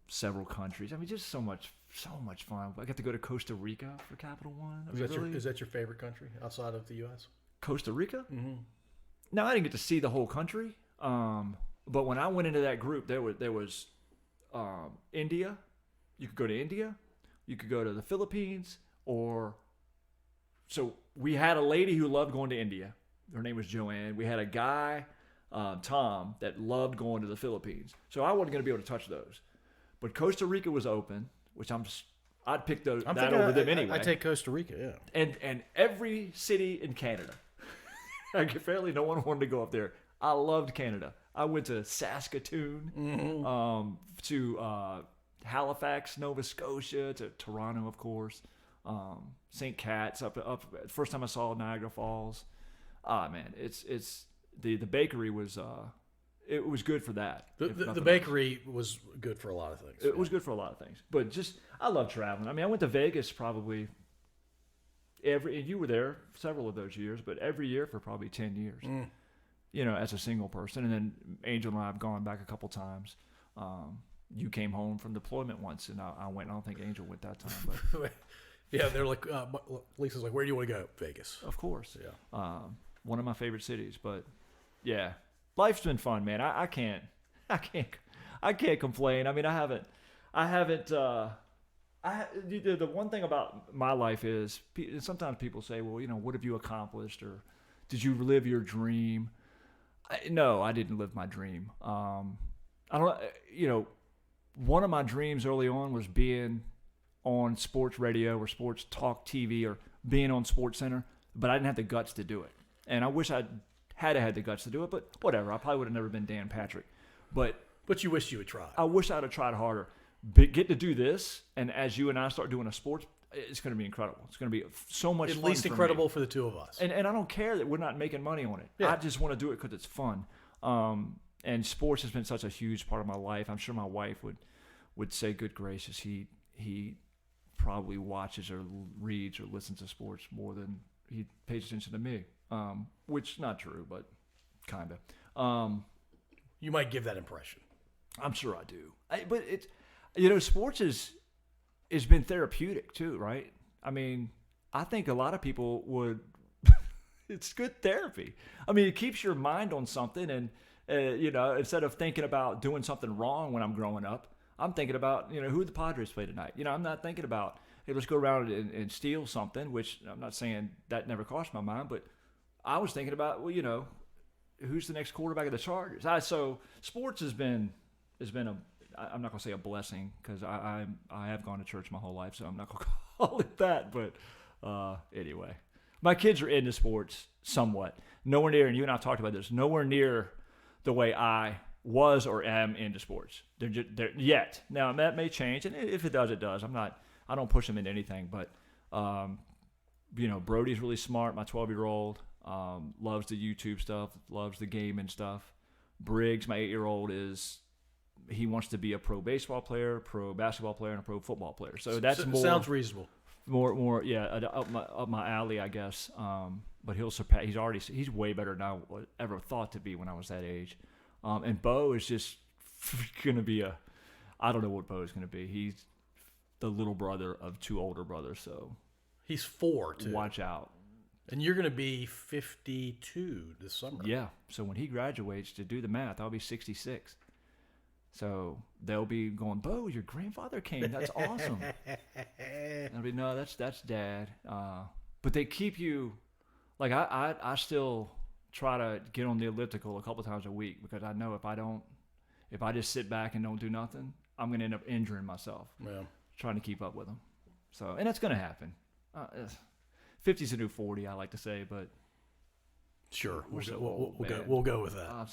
several countries. I mean, just so much fun. I got to go to Costa Rica for Capital One. Is that your favorite country outside of the U.S.? Costa Rica? Mm-hmm. No, I didn't get to see the whole country. But when I went into that group, there was India. You could go to India. You could go to the Philippines, so we had a lady who loved going to India. Her name was Joanne. We had a guy, Tom, that loved going to the Philippines. So I wasn't going to be able to touch those. But Costa Rica was open, which I'd pick that over them anyway. I take Costa Rica, yeah. And every city in Canada. Apparently no one wanted to go up there. I loved Canada. I went to Saskatoon, to Halifax, Nova Scotia, to Toronto, of course. St. Cat's up. First time I saw Niagara Falls. Ah, man, it's the bakery was it was good for that. The bakery was good for a lot of things. It was good for a lot of things, but just I love traveling. I mean, I went to Vegas probably you were there several of those years, but every year for probably 10 years. You know, as a single person, and then Angel and I have gone back a couple times. You came home from deployment once, and I went. I don't think Angel went that time, but. Yeah, they're like, Lisa's like, where do you want to go? Vegas. Of course. Yeah. One of my favorite cities, but yeah, life's been fun, man. I can't complain. I mean, the one thing about my life is sometimes people say, well, you know, what have you accomplished, or did you live your dream? No, I didn't live my dream. I don't, you know, one of my dreams early on was being on sports radio or sports talk TV or being on Sports Center, but I didn't have the guts to do it. And I wish I had the guts to do it, but whatever. I probably would have never been Dan Patrick. But you wish you had tried. I wish I'd have tried harder. But get to do this, and as you and I start doing a sports, it's going to be incredible. It's going to be so much fun. At least incredible for the two of us. And I don't care that we're not making money on it. Yeah. I just want to do it because it's fun. And sports has been such a huge part of my life. I'm sure my wife would say, good gracious, he probably watches or reads or listens to sports more than he pays attention to me, which is not true, but kind of. You might give that impression. I'm sure I do. But it's, you know, sports has been therapeutic too, right? I mean, I think a lot of people would. It's good therapy. I mean, it keeps your mind on something, and you know, instead of thinking about doing something wrong when I'm growing up, I'm thinking about, you know, who the Padres play tonight. You know, I'm not thinking about, hey, let's go around and steal something, which I'm not saying that never crossed my mind, but I was thinking about, well, you know, who's the next quarterback of the Chargers? So sports has been I'm not going to say a blessing, because I have gone to church my whole life, so I'm not going to call it that. But anyway, my kids are into sports somewhat. Nowhere near, and you and I talked about this, nowhere near the way I was or am into sports. They're yet. Now that may change, and if it does, it does. I don't push them into anything, but you know, Brody's really smart. My 12-year-old loves the YouTube stuff, loves the gaming stuff. Briggs, my 8-year-old, he wants to be a pro baseball player, pro basketball player, and a pro football player. So that's more sounds reasonable. More, yeah, up my alley, I guess. But he'll surpass. He's way better than I ever thought to be when I was that age. And Beau is just going to be I don't know what Beau is going to be. He's the little brother of two older brothers, so he's 4 too. Watch out. And you're going to be 52 this summer. Yeah. So when he graduates, to do the math, I'll be 66. So they'll be going, Beau, your grandfather came. That's awesome. And I'll be, no, that's Dad. But they keep you, like I still try to get on the elliptical a couple times a week because I know if I just sit back and don't do nothing, I'm going to end up injuring myself. Yeah. Trying to keep up with them. So, and that's going to happen. 50's the new 40, I like to say, but sure, we'll go with that.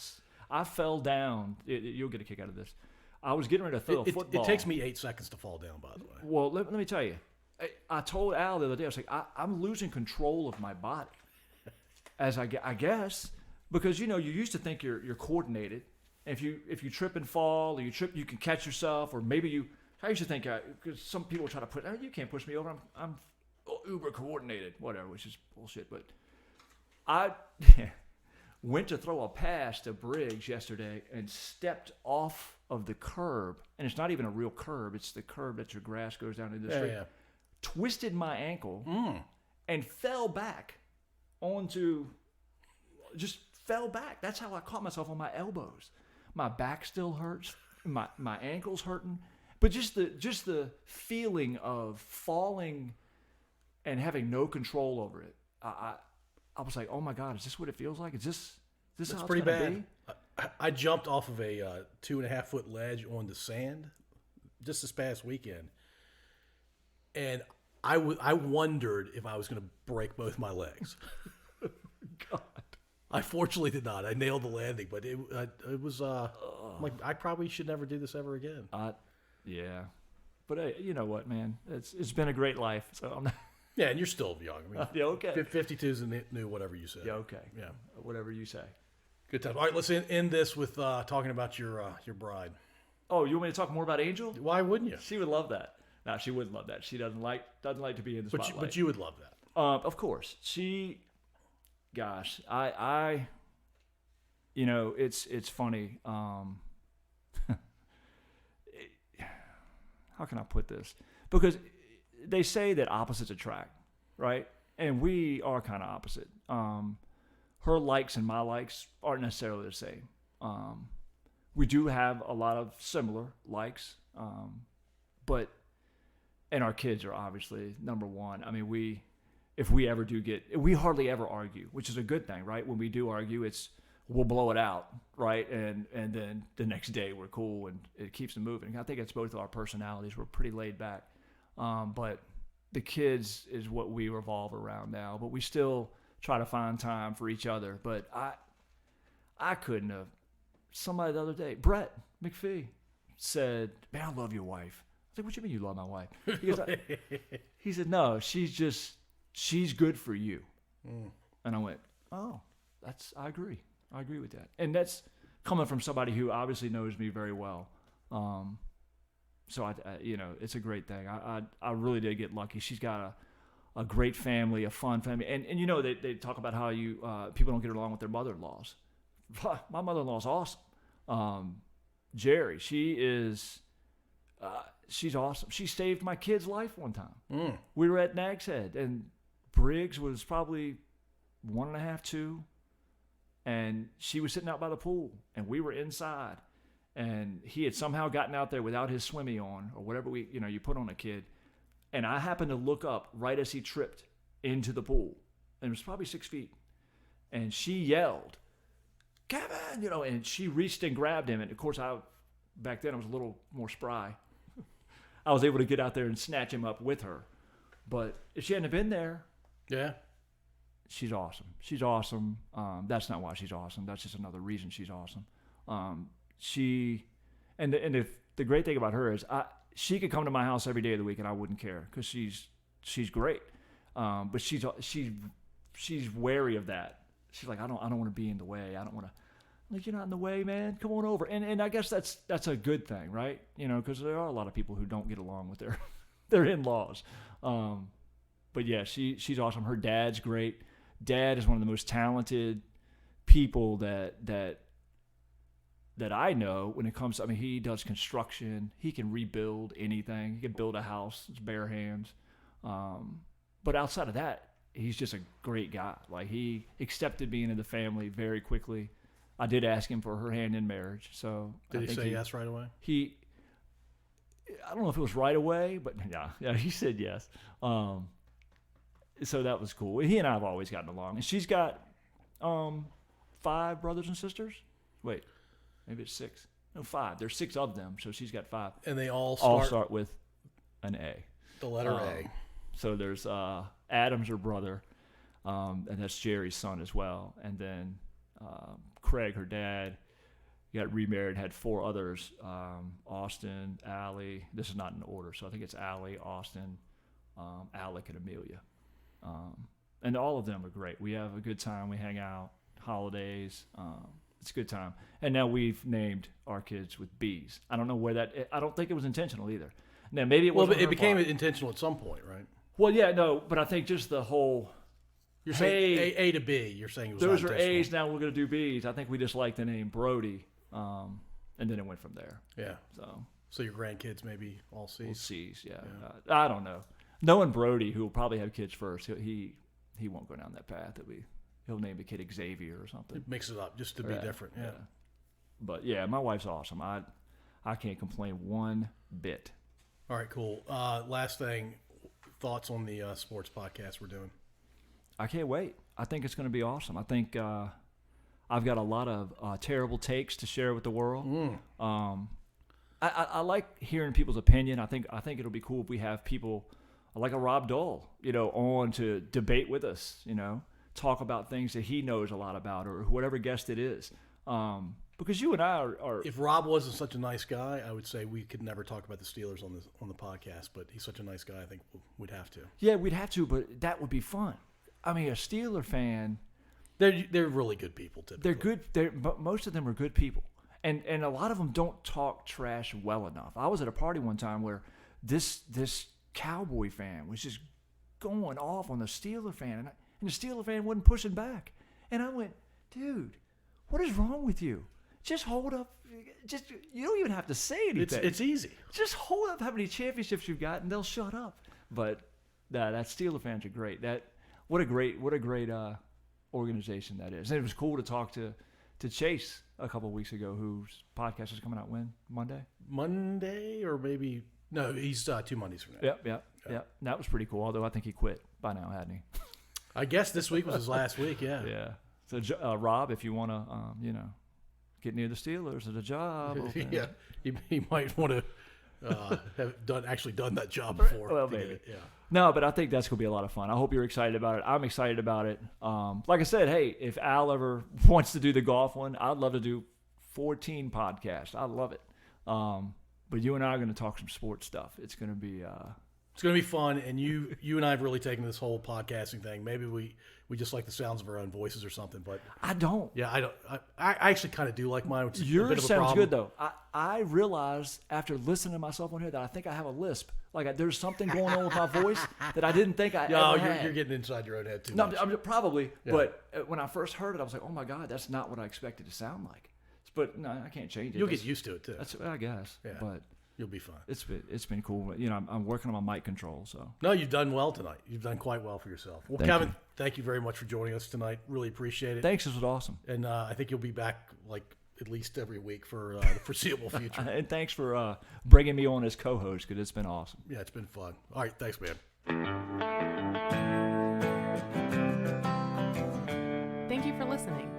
I fell down. You'll get a kick out of this. I was getting ready to throw a football. It takes me 8 seconds to fall down, by the way. Well, let me tell you. I told Al the other day, I was like, I'm losing control of my body. As I guess, because, you used to think you're coordinated. If you trip and fall, or you can catch yourself, or maybe I used to think, because some people try to put, oh, you can't push me over. I'm uber coordinated, whatever, which is bullshit. But I went to throw a pass to Briggs yesterday and stepped off of the curb, and it's not even a real curb. It's the curb that your grass goes down into the street. Yeah. Twisted my ankle and fell back just fell back. That's how I caught myself on my elbows. My back still hurts. My ankle's hurting. But just the feeling of falling and having no control over it. I was like, oh my God, is this what it feels like? Is this how it's pretty bad? Be? I jumped off of a 2.5 foot ledge on the sand just this past weekend, and I wondered if I was going to break both my legs. God. I fortunately did not. I nailed the landing, but it was like I probably should never do this ever again. Yeah, but hey, you know what, man? It's been a great life. So I'm not. Yeah, and you're still young. I mean, yeah, okay. 52 is the new whatever you said. Yeah, okay. Yeah, whatever you say. Good time. All right, let's end this with talking about your bride. Oh, you want me to talk more about Angel? Why wouldn't you? She would love that. No, she wouldn't love that. She doesn't like to be in the spotlight. But you would love that. Of course. Gosh, I it's funny. How can I put this? Because they say that opposites attract, right? And we are kind of opposite. Her likes and my likes aren't necessarily the same. We do have a lot of similar likes, but and our kids are obviously number one. I mean, we hardly ever argue, which is a good thing, right? When we do argue, we'll blow it out, right? And then the next day we're cool and it keeps them moving. I think it's both of our personalities. We're pretty laid back. But the kids is what we revolve around now. But we still try to find time for each other. But I couldn't have. Somebody the other day, Brett McPhee, said, "Man, I love your wife." I was like, "What do you mean you love my wife?" He said, "No, she's good for you." And I went, "Oh, I agree. I agree with that." And that's coming from somebody who obviously knows me very well. So I it's a great thing. I really did get lucky. She's got a great family, a fun family, and they talk about how people don't get along with their mother-in-laws. My mother-in-law's awesome. Jerry, she's awesome. She saved my kid's life one time. We were at Nag's Head, and Briggs was probably 1.5, 2, and she was sitting out by the pool, and we were inside, and he had somehow gotten out there without his swimmy on, or whatever you put on a kid, and I happened to look up right as he tripped into the pool, and it was probably 6 feet, and she yelled, "Kevin!" And she reached and grabbed him, and of course back then I was a little more spry. I was able to get out there and snatch him up with her, but if she hadn't been there, yeah. She's awesome. She's awesome. That's not why she's awesome. That's just another reason she's awesome. The great thing about her is she could come to my house every day of the week and I wouldn't care because she's great. But she's wary of that. She's like, I don't want to be in the way. I don't want to. Like, you're not in the way, man. Come on over. And I guess that's a good thing, right? Because there are a lot of people who don't get along with their in-laws. But yeah, she's awesome. Her dad's great. Dad is one of the most talented people that I know when it comes to, he does construction. He can rebuild anything. He can build a house. It's bare hands. But outside of that, he's just a great guy. Like, he accepted being in the family very quickly. I did ask him for her hand in marriage. So did he say yes right away? I don't know if it was right away, but yeah, he said yes. So that was cool. He and I have always gotten along, and she's got 5 brothers and sisters. Wait, maybe it's 6. No, 5. There's 6 of them, so she's got 5. And they all start with an A. The letter A. So there's Adam's her brother, and that's Jerry's son as well. And then Craig, her dad, got remarried, had 4 others, Austin, Allie. This is not in order, so I think it's Allie, Austin, Alec, and Amelia. And all of them are great. We have a good time. We hang out, holidays. It's a good time. And now we've named our kids with B's. I don't know where I don't think it was intentional either. Now, maybe it was. Well, it became intentional at some point, right? Well, yeah, no, but I think just the whole. You're saying A to B. You're saying it was those are A's. Now we're going to do B's. I think we just like the name Brody, and then it went from there. Yeah. So your grandkids maybe all C's. All C's. Yeah. I don't know. Knowing Brody, who will probably have kids first, he won't go down that path. He'll name the kid Xavier or something. Mix it up just to be different. Yeah. But yeah, my wife's awesome. I can't complain one bit. All right, cool. Last thing, thoughts on the sports podcast we're doing? I can't wait. I think it's going to be awesome. I think I've got a lot of terrible takes to share with the world. I like hearing people's opinion. I think it'll be cool if we have people like a Rob Dole, on to debate with us, talk about things that he knows a lot about, or whatever guest it is. Because you and I are. If Rob wasn't such a nice guy, I would say we could never talk about the Steelers on the podcast. But he's such a nice guy, I think we'd have to. Yeah, we'd have to, but that would be fun. I mean, a Steeler fan. They're really good people. Typically, they're good. Most of them are good people, and a lot of them don't talk trash well enough. I was at a party one time where this Cowboy fan was just going off on the Steeler fan, and the Steeler fan wasn't pushing back. And I went, dude, what is wrong with you? Just hold up. You don't even have to say anything. It's easy. Just hold up how many championships you've got, and they'll shut up. But that Steeler fans are great. What a great organization that is. And it was cool to talk to Chase a couple of weeks ago, whose podcast is coming out when? Monday or maybe no, he's 2 Mondays from now. Yep. That was pretty cool. Although I think he quit by now, hadn't he? I guess this week was his last week. Yeah. Yeah. So Rob, if you want to, get near the Steelers at a job. Yeah, he might want to have done that job before. Well, maybe. Yeah. No, but I think that's going to be a lot of fun. I hope you're excited about it. I'm excited about it. Like I said, hey, if Al ever wants to do the golf one, I'd love to do 14 podcasts. I love it. But you and I are going to talk some sports stuff. It's going to be fun, and you and I have really taken this whole podcasting thing. Maybe we just like the sounds of our own voices or something. But I don't. Yeah, I don't. I actually kind of do like mine. Yours sounds good though. I realized after listening to myself on here that I think I have a lisp. Like there's something going on with my voice that I didn't think I ever had. You're getting inside your own head too. No, much. Probably. Yeah. But when I first heard it, I was like, oh my God, that's not what I expected to sound like. But no, I can't change it. You'll get used to it too. I guess. Yeah. But you'll be fine. It's been cool. I'm working on my mic control. So no, you've done well tonight. You've done quite well for yourself. Well, Kevin, thank you very much for joining us tonight. Really appreciate it. Thanks. This was awesome. And I think you'll be back at least every week for the foreseeable future. And thanks for bringing me on as co-host because it's been awesome. Yeah, it's been fun. All right, thanks, man. Thank you for listening.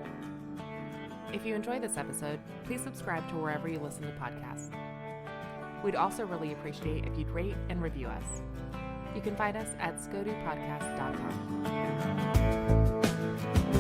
If you enjoyed this episode, please subscribe to wherever you listen to podcasts. We'd also really appreciate if you'd rate and review us. You can find us at scodupodcast.com.